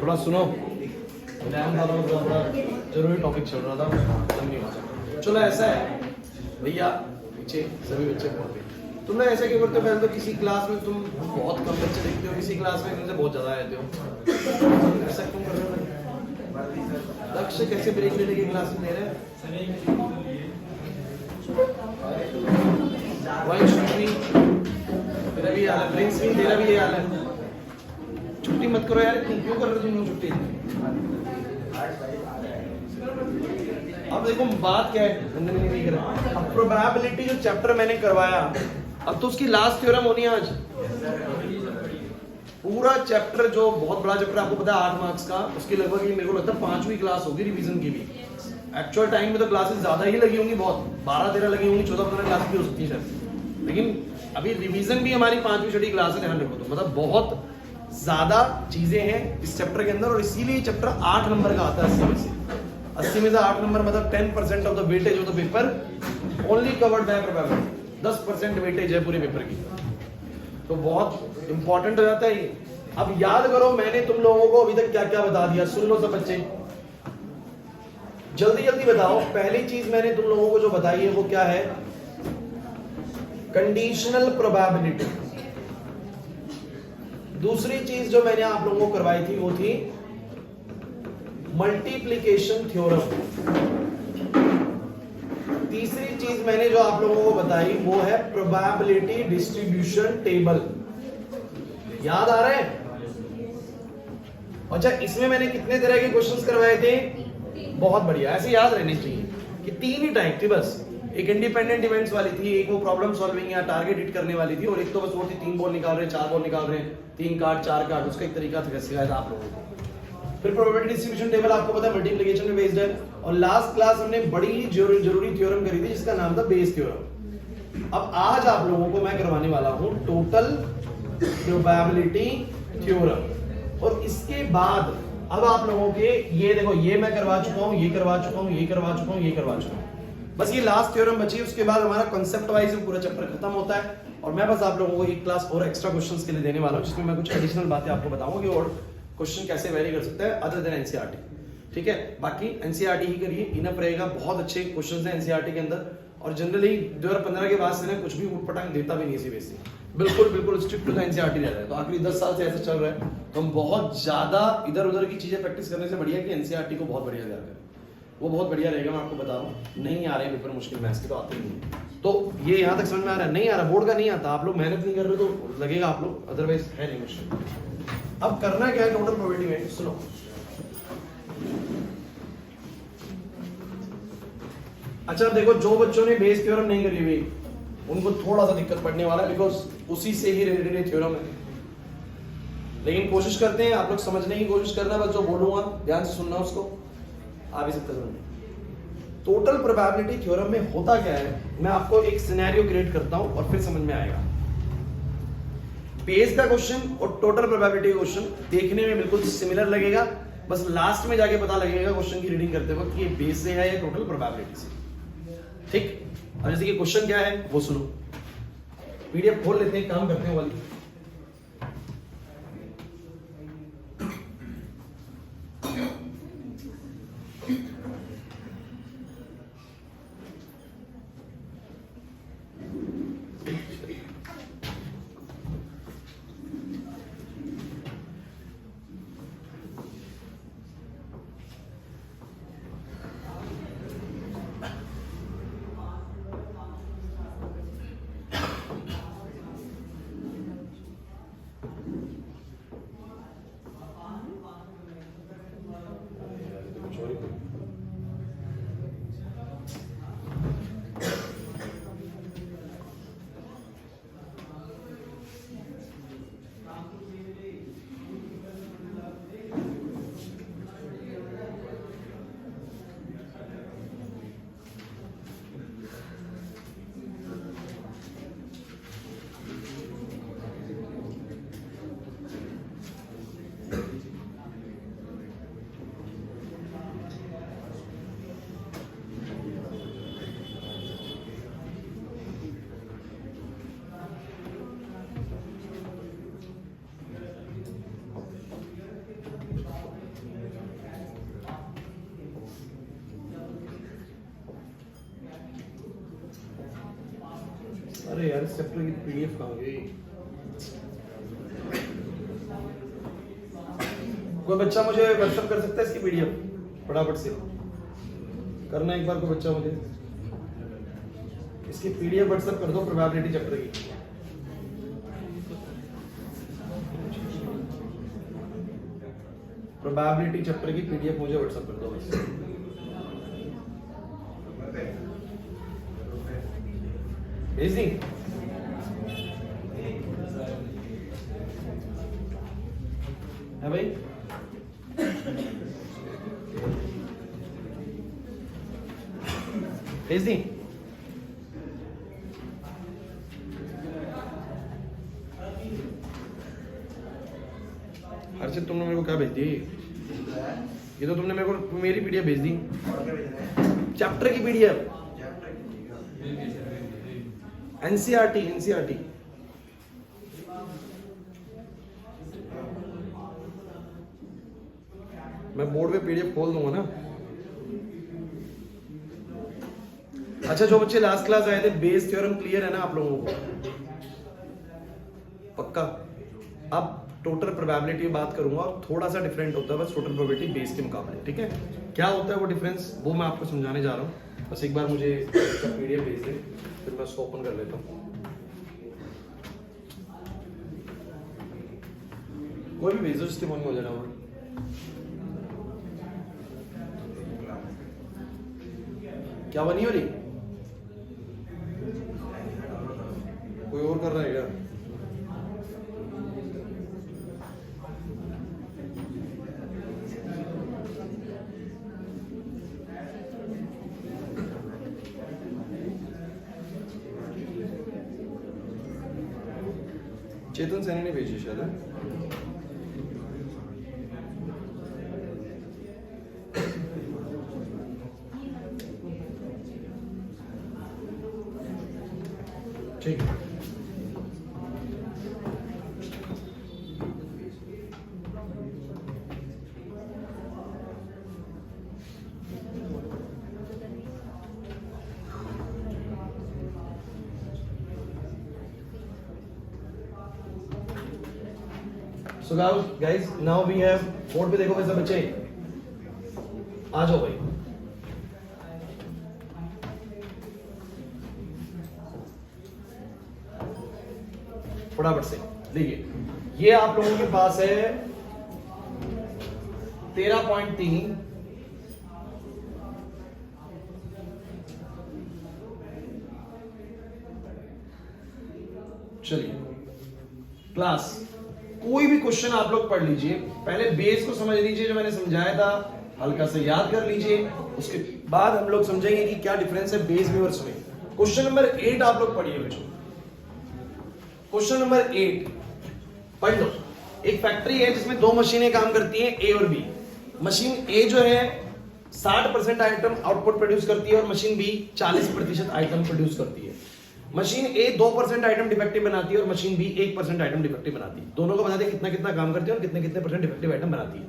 थोड़ा सुनो, जरूरी टॉपिक चल रहा था, खत्म नहीं हुआ था। चलो ऐसा है भैया, पीछे सभी बच्चे पढ़ रहे, तुम लोग ऐसा क्यों करते हो? पहले तो किसी क्लास में तुम बहुत कम बच्चे देखते हो, किसी क्लास में तुमसे बहुत ज्यादा रहते हो, ऐसा क्यों कर रहे हो? लक्ष्य कैसे ब्रेक लेने की क्लास में ले रहे हैं? वाई छुट्टी तेरा भी हाल है, प्रिंस भी तेरा भी ये हाल है। छुट्टी मत करो यार, क्यों कर रहे हो तुम लोग छुट्टी? अब देखो बात क्या है, नहीं कर रहा। अब प्रोबेबिलिटी जो चैप्टर मैंने करवाया, अब तो उसकी लास्ट थ्योरम होनी है आज। पूरा चैप्टर जो बहुत बड़ा चैप्टर आपको पता है 8 मार्क्स का, उसकी लगभग मेरे को लगता है 5वीं क्लास होगी रिवीजन की भी। एक्चुअल टाइम में तो क्लासेस ज्यादा ही लगी होंगी, बहुत 12-13 लगी होंगी, 14-15 क्लास भी हो सकती है, लेकिन अभी रिवीजन भी हमारी 5वीं-6वीं क्लास है। ध्यान रखो, तो मतलब बहुत ज्यादा चीजें हैं इस चैप्टर के अंदर, और इसीलिए चैप्टर 8 नंबर का आता है 80 में से। 80 में से 8 नंबर मतलब 10% of the weightage of the paper only covered by probability. 10% weightage है पूरे पेपर की, तो बहुत इंपॉर्टेंट हो जाता है ये। अब याद करो मैंने तुम लोगों को अभी तक क्या क्या बता दिया, सुन लो सब बच्चे, जल्दी जल्दी बताओ। पहली चीज मैंने तुम लोगों को जो बताई है वो क्या है? Conditional probability. दूसरी चीज जो मैंने आप लोगों को करवाई थी वो थी मल्टीप्लिकेशन थ्योरम। तीसरी चीज मैंने जो आप लोगों को बताई वो है प्रोबेबिलिटी डिस्ट्रीब्यूशन टेबल। याद आ रहे हैं? अच्छा, इसमें मैंने कितने तरह के क्वेश्चंस करवाए थे? बहुत बढ़िया, ऐसे याद रहने चाहिए कि 3 ही टाइप थी बस। एक इंडिपेंडेंट इवेंट्स वाली थी, एक वो प्रॉब्लम सॉल्विंग या टारगेट हिट करने वाली थी, और एक तो बस वो थी 3 बॉल निकाल रहे हैं, 4 बॉल निकाल रहे हैं, 3 कार्ड 4 कार्ड। उसका एक तरीका था सिखाया था आप लोगों को। फिर प्रोबेबिलिटी डिस्ट्रीब्यूशन टेबल आपको पता है मल्टीप्लिकेशन में बेस्ड है, और लास्ट क्लास हमने बड़ी ही जरूरी थ्योरम करी थी जिसका नाम था बेस थ्योरम। अब आज आप लोगों को मैं करवाने वाला हूं टोटल प्रोबेबिलिटी थ्योरम, और इसके बाद अब आप लोगों के ये देखो, ये मैं करवा चुका हूं, ये करवा चुका हूं, ये करवा चुका हूं, ये करवा चुका हूं, बस ये लास्ट थ्योरम बची है। उसके बाद हमारा कांसेप्ट वाइज पूरा चैप्टर खत्म होता है, और मैं बस आप लोगों को एक क्लास और एक्स्ट्रा क्वेश्चंस के लिए देने वाला हूं, जिसमें मैं कुछ एडिशनल बातें आपको बताऊंगा कि और क्वेश्चन कैसे वेरी कर सकता है अदर देन एनसीईआरटी। ठीक है, बाकी एनसीईआरटी ही करिए, इनफ रहेगा। बहुत अच्छे क्वेश्चंस हैं एनसीईआरटी के अंदर, और जनरली 2015 के बाद से ना कुछ भी उटपटांग देता भी नहीं सीबीएसई, बिल्कुल स्ट्रिक्ट टू द एनसीईआरटी रहता है। तो आखिरी 10 साल से ऐसा चल रहा है, तो हम बहुत ज्यादा इधर उधर की चीजें प्रैक्टिस करने से बढ़िया कि एनसीईआरटी को बहुत बढ़िया तैयार करें, वो बहुत बढ़िया रहेगा। मैं आपको बता रहा हूँ, नहीं आ रहे हैं पेपर मुश्किल, मैथ्स के तो आते ही नहीं, तो ये यहाँ तक समझ में आ रहा है? नहीं आ रहा, बोर्ड का नहीं आता, आप लोग मेहनत नहीं कर रहे तो लगेगा आप लोग, अदरवाइज है नहीं मुश्किल। अब करना क्या है टोटल प्रोबेबिलिटी में, सुनो। अच्छा देखो, जो बच्चों ने बेस थ्योरम नहीं करी हुई उनको थोड़ा सा दिक्कत पड़ने वाला है, बिकॉज उसी से ही रिलेटेड थ्योरम है, लेकिन कोशिश करते हैं आप लोग समझने की कोशिश करना। बस जो बोलूंगा ध्यान से सुनना, उसको आ भी सकता है। टोटल प्रोबेबिलिटी थ्योरम में होता क्या है, मैं आपको एक सिनेरियो क्रिएट करता हूं और फिर समझ में आएगा। बेस का क्वेश्चन और टोटल प्रोबेबिलिटी क्वेश्चन देखने में बिल्कुल सिमिलर लगेगा, बस लास्ट में जाके पता लगेगा क्वेश्चन की रीडिंग करते वक्त कि ये बेस से है या टोटल प्रोबेबिलिटी से। ठीक, अब जैसे कि क्वेश्चन क्या है वो सुनो, पीडीएफ खोल लेते हैं, काम करते हैं वाली। अरे यार इस चैप्टर की पीडीएफ कहाँ गई? कोई बच्चा मुझे व्हाट्सएप कर सकता है इसकी पीडीएफ फटाफट से करना एक बार? कोई बच्चा मुझे इसकी पीडीएफ व्हाट्सएप कर दो प्रोबेबिलिटी चैप्टर की। प्रोबेबिलिटी चैप्टर की पीडीएफ मुझे व्हाट्सएप कर दो बस। भेज दी? है भाई? भेज दी? हर्षित तुमने मेरे को क्या भेज दी? ये तो तुमने मेरे को मेरी पीडीएफ भेज दी, चैप्टर की पीडीएफ। एनसीईआरटी एनसीईआरटी मैं बोर्ड पे पीडीएफ खोल दूंगा ना। अच्छा जो बच्चे लास्ट क्लास आए थे, बेस थ्योरम क्लियर है ना आप लोगों को? पक्का? अब टोटल प्रोबेबिलिटी की बात करूंगा और थोड़ा सा डिफरेंट होता है बस टोटल प्रोबेबिलिटी बेस के मुकाबले, ठीक है? क्या होता है वो डिफरेंस, वो मैं आपको समझाने जा रहा हूँ। बस एक बार मुझे पीडीएफ भेज दें, फिर मैं उसको ओपन कर लेता हूँ। कोई भी भेज दो जिसके मन में हो जाना। और क्या बनी हो रही? कोई और कर रहा है क्या? चेतन सैनी ने भेजी शायद है। ठीक है। So guys, now we have board पे देखो कैसे बच्चे आ जाओ भाई। फटाफट से देखिए, ये आप लोगों के पास है 13.3 चलिए क्लास कोई भी क्वेश्चन आप लोग पढ़ लीजिए, पहले बेस को समझ लीजिए जो मैंने समझाया था, हल्का से याद कर लीजिए, उसके बाद हम लोग समझेंगे कि क्या डिफरेंस है बेस में और इसमें। क्वेश्चन नंबर 8 आप लोग पढ़िए बच्चों। क्वेश्चन नंबर 8 पढ़ लो। एक फैक्ट्री है जिसमें दो मशीनें काम करती हैं, ए और बी। मशीन ए जो है 60% आइटम आउटपुट प्रोड्यूस करती है और मशीन बी 40% आइटम प्रोड्यूस करती है। मशीन ए 2% आइटम डिफेक्टिव बनाती है और मशीन बी 1% आइटम डिफेक्टिव बनाती है। दोनों को बताते हैं कितना कितना काम करती है और कितने कितने परसेंट डिफेक्टिव आइटम बनाती है।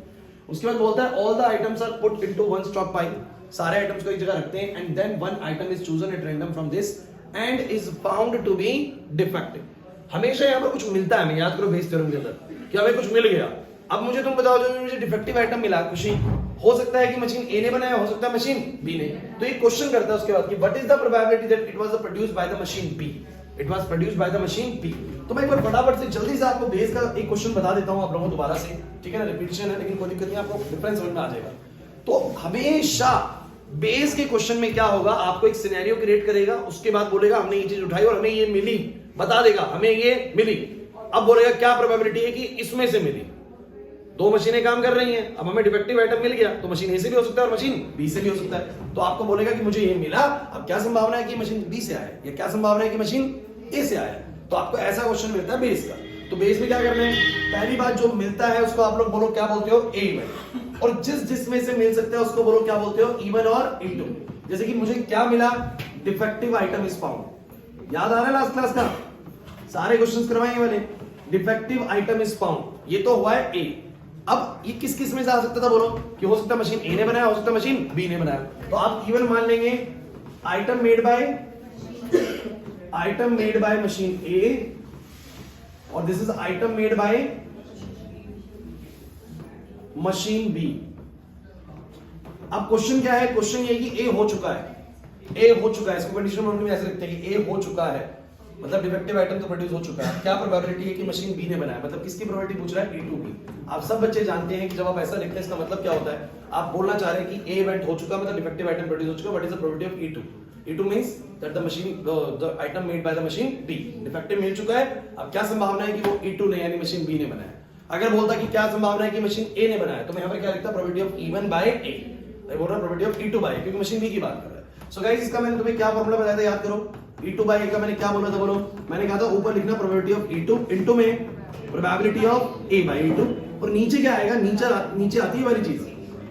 उसके बाद बोलता है all the items are put into one stock pile, सारे आइटम्स को एक जगह रखते हैं, and then one item is chosen at random from this and is found to be defective. हमेशा यहाँ पर कुछ मिलता है, हमें याद करो बेस थ्योरम के अंदर कि हमें कुछ मिल गया। अब मुझे तुम बताओ जो मुझे डिफेक्टिव आइटम मिला, खुशी हो सकता है कि मशीन ए ने बनाया, हो सकता है मशीन बी ने। तो ये क्वेश्चन करता है उसके बाद कि what is the probability that it was produced by the machine B, it was produced by the machine B. तो मैं एक बार फटाफट से जल्दी से आपको बेस का एक क्वेश्चन बता देता हूं आप लोगों को दोबारा से, ठीक है ना? रिपीटिशन है लेकिन कोई दिक्कत नहीं, आपको डिफरेंस समझ में आ जाएगा। तो हमेशा बेस के क्वेश्चन में क्या होगा, आपको एक सिनेरियो क्रिएट करेगा, उसके बाद बोलेगा हमने ये चीज उठाई और हमें ये मिली, बता देगा हमें ये मिली। अब बोलेगा क्या प्रोबेबिलिटी है कि इसमें से मिली। दो मशीनें काम कर रही हैं, अब हमें डिफेक्टिव आइटम मिल गया, तो मशीन ए से भी हो सकता है और मशीन बी से भी हो सकता है। तो आपको बोलेगा कि मुझे ये मिला, अब क्या संभावना है कि मशीन बी से आए या क्या संभावना है कि मशीन ए से आए। तो आपको ऐसा क्वेश्चन मिलता है बेस का। तो बेस में क्या करना है, पहली बात जो मिलता है उसको आप लोग बोलो क्या बोलते हो, ए इवन, और जिसमें से मिल सकता है उसको बोलो क्या बोलते हो, इवन और इनटू। जैसे कि मुझे क्या मिला, डिफेक्टिव आइटम इज फाउंड। याद आ रहा है लास्ट क्लास का, सारे क्वेश्चंस करवाएंगे वाले। डिफेक्टिव आइटम इज फाउंड, ये तो हुआ है ए। अब ये किस किस में से आ सकता था बोलो, कि हो सकता है मशीन ए ने बनाया, हो सकता है मशीन बी ने बनाया। तो आप इवन मान लेंगे item made by item made by machine A और this is item made by machine B. अब क्वेश्चन क्या है, क्वेश्चन ये कि ए हो चुका है, ए हो चुका है, इसको कंडीशनल प्रोबेबिलिटी में ऐसे लिखते हैं कि ए हो चुका है, मतलब डिफेक्टिव आइटम तो प्रोड्यूस हो चुका है। क्या प्रोबेबिलिटी है कि मशीन बी ने बनाया, मतलब किसकी प्रोबेबिलिटी पूछ रहा है, E2 की। आप सब बच्चे जानते हैं कि जब आप ऐसा लिखते हैं इसका मतलब क्या होता है, आप बोलना चाह रहे हैं कि ए इवेंट हो चुका, मतलब डिफेक्टिव आइटम प्रोड्यूस हो चुका। What is the probability of E2? E2 means that the machine the item made by the machine B, defective मिल चुका है। अब क्या संभावना है कि वो E2 ने यानी मशीन बी ने बनाया। अगर बोलता कि क्या संभावना है कि मशीन ए ने बनाया, तो मैं यहां पर क्या लिखता, प्रोबेबिलिटी ऑफ E1 बाय ए। मैं बोल रहा हूं प्रोबेबिलिटी ऑफ E2 बाय, क्योंकि मशीन बी की बात कर रहा है। सो गाइस इसका मैंने तुम्हें क्या फॉर्मूला बताया था, याद करो। E2 बाय ए का मैंने क्या बोला था, बोलो। मैंने कहा था ऊपर लिखना प्रोबेबिलिटी ऑफ E2 इनटू में probability of A by E2, और नीचे क्या आएगा, नीचे आती है वाली चीज,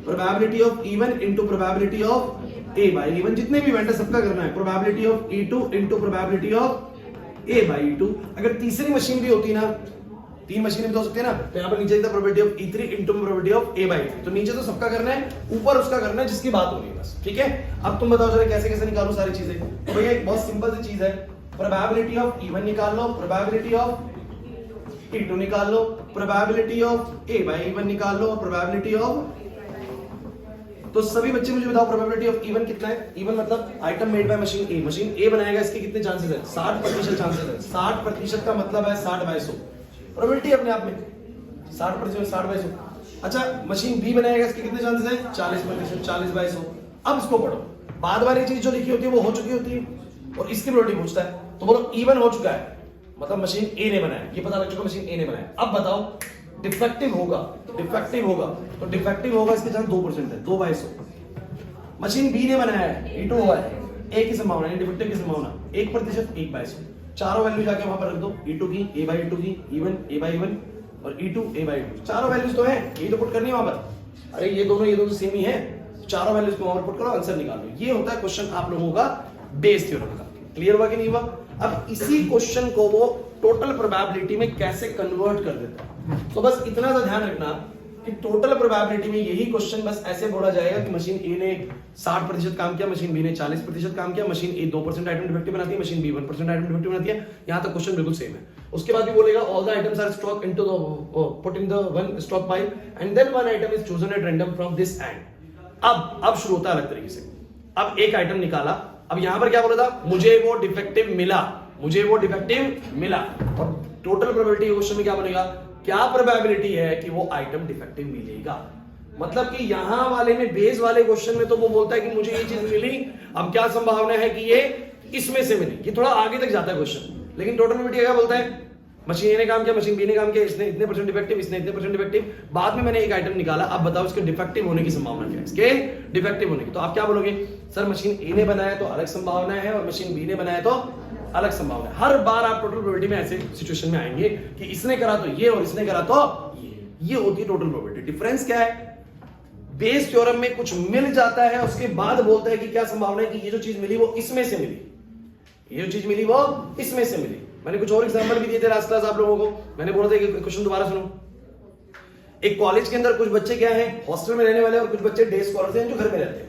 probability of E1 into probability of A by E1। जितने भी इवेंट है सबका करना है, probability of E2 into probability of A by E2। अगर तीसरी मशीन भी होती ना, तीन मशीनें भी तो हो सकती है ना, तो यहाँ पर नीचे लिखता probability of E3 into probability of A by E3। तो नीचे तो सबका करना है, ऊपर उसका करना है जिसकी बात हो रही है बस, ठीक है। अब तुम बताओ जरा कैसे कैसे निकालो सारी चीजें। तो भैया एक बहुत सिंपल सी चीज है, प्रोबेबिलिटी ऑफ E1 निकाल लो, प्रोबेबिलिटी ऑफ E2 निकाल लो, probability of A by E1 निकाल लो, प्रोबेबिलिटी ऑफ। तो सभी बच्चे मुझे बताओ प्रोबेबिलिटी ऑफ E1 कितना है। E1 मतलब item made by machine A, machine A बनाएगा, इसके कितने चांसेस है, 60% चांसेस है। 60% का मतलब है 60/100 प्रोबेबिलिटी अपने आप में, 60% 60/100। अच्छा मशीन बी बनाएगा, इसके कितने चांसेस है, 40%, 40/100। अब इसको पढ़ो, बाद वाली चीज जो लिखी होती है वो हो चुकी होती है, और इसकी प्रोबेबिलिटी पूछता है। तो बोलो E1 हो चुका है, मतलब मशीन ए ने बनाया, ये पता लग चुका मशीन ए ने बनाया। अब बताओ डिफेक्टिव होगा, डिफेक्टिव होगा, तो डिफेक्टिव होगा इसके चांस 2% है, 2/100। मशीन बी ने बनाया है, E2 हुआ है, ए की संभावना है, डिफेक्टिव की संभावना 1%, 1/100। चारों वैल्यू जाके वहां पर रख दो, E2 की, ए बाय E2 की, E1 ए बाय E1 और E2 ए बाय E2। चारों वैल्यूज तो है, ये तो पुट करनी है वहां पर। अरे ये दोनों सेम ही है, चारों वैल्यूज को वहां पर पुट करो, आंसर निकाल लो। ये होता है क्वेश्चन आप लोगों का बेस थ्योरम का। क्लियर हुआ कि नहीं हुआ? अब इसी क्वेश्चन को वो टोटल प्रोबेबिलिटी में कैसे कन्वर्ट कर देता है। तो बस इतना सा ध्यान रखना कि टोटल प्रोबेबिलिटी में यही क्वेश्चन बस ऐसे बोला जाएगा कि मशीन ए ने 60% काम किया, मशीन बी ने 40% काम किया, मशीन ए 2% आइटम डिफेक्टिव बनाती है, मशीन बी 1% आइटम डिफेक्टिव बनाती है। यहां तक क्वेश्चन बिल्कुल सेम है। उसके बाद भी बोलेगा all the items are stock into the put in the one stock pile and then one item is chosen at random from this end. अब शुरू होता है अलग तरीके से। अब एक आइटम निकाला, अब यहां पर क्या बोला था, मुझे वो डिफेक्टिव मिला, मुझे वो डिफेक्टिव मिला। और टोटल प्रोबेबिलिटी क्वेश्चन में क्या बनेगा, क्या प्रोबेबिलिटी है कि वो आइटम डिफेक्टिव मिलेगा। मतलब कि यहां वाले में, बेस वाले क्वेश्चन में तो वो बोलता है कि मुझे ये चीज मिली, अब क्या संभावना है कि ये इसमें से मिली। ये थोड़ा आगे तक जाता है क्वेश्चन, लेकिन टोटल प्रोबेबिलिटी क्या बोलता है, मशीन ए ने काम किया, मशीन बी ने काम किया, इसने इतने % डिफेक्टिव, इसने इतने % डिफेक्टिव। बाद में मैंने एक आइटम निकाला, अब बताओ इसके डिफेक्टिव होने की संभावना क्या है, इसके डिफेक्टिव होने की। तो आप क्या बोलोगे, सर मशीन ए ने बनाया तो अलग संभावना है और मशीन बी ने बनाया तो अलग संभावना है। हर बार आप टोटल प्रोबेबिलिटी में ऐसे सिचुएशन में आएंगे कि इसने करा तो ये और इसने करा तो ये होती है टोटल प्रोबेबिलिटी। डिफरेंस क्या है, बेस थ्योरम में कुछ मिल जाता है, उसके बाद बोलता है कि क्या संभावना है कि ये जो चीज मिली वो इसमें से मिली, ये जो चीज मिली वो इसमें से मिली। मैंने कुछ और एग्जांपल भी दिए थे लास्ट क्लास आप लोगों को। मैंने बोला था कि क्वेश्चन दोबारा सुनो। एक कॉलेज के अंदर कुछ बच्चे क्या हैं, हॉस्टल में रहने वाले, और कुछ बच्चे डे स्कॉलर्स हैं जो घर में रहते हैं।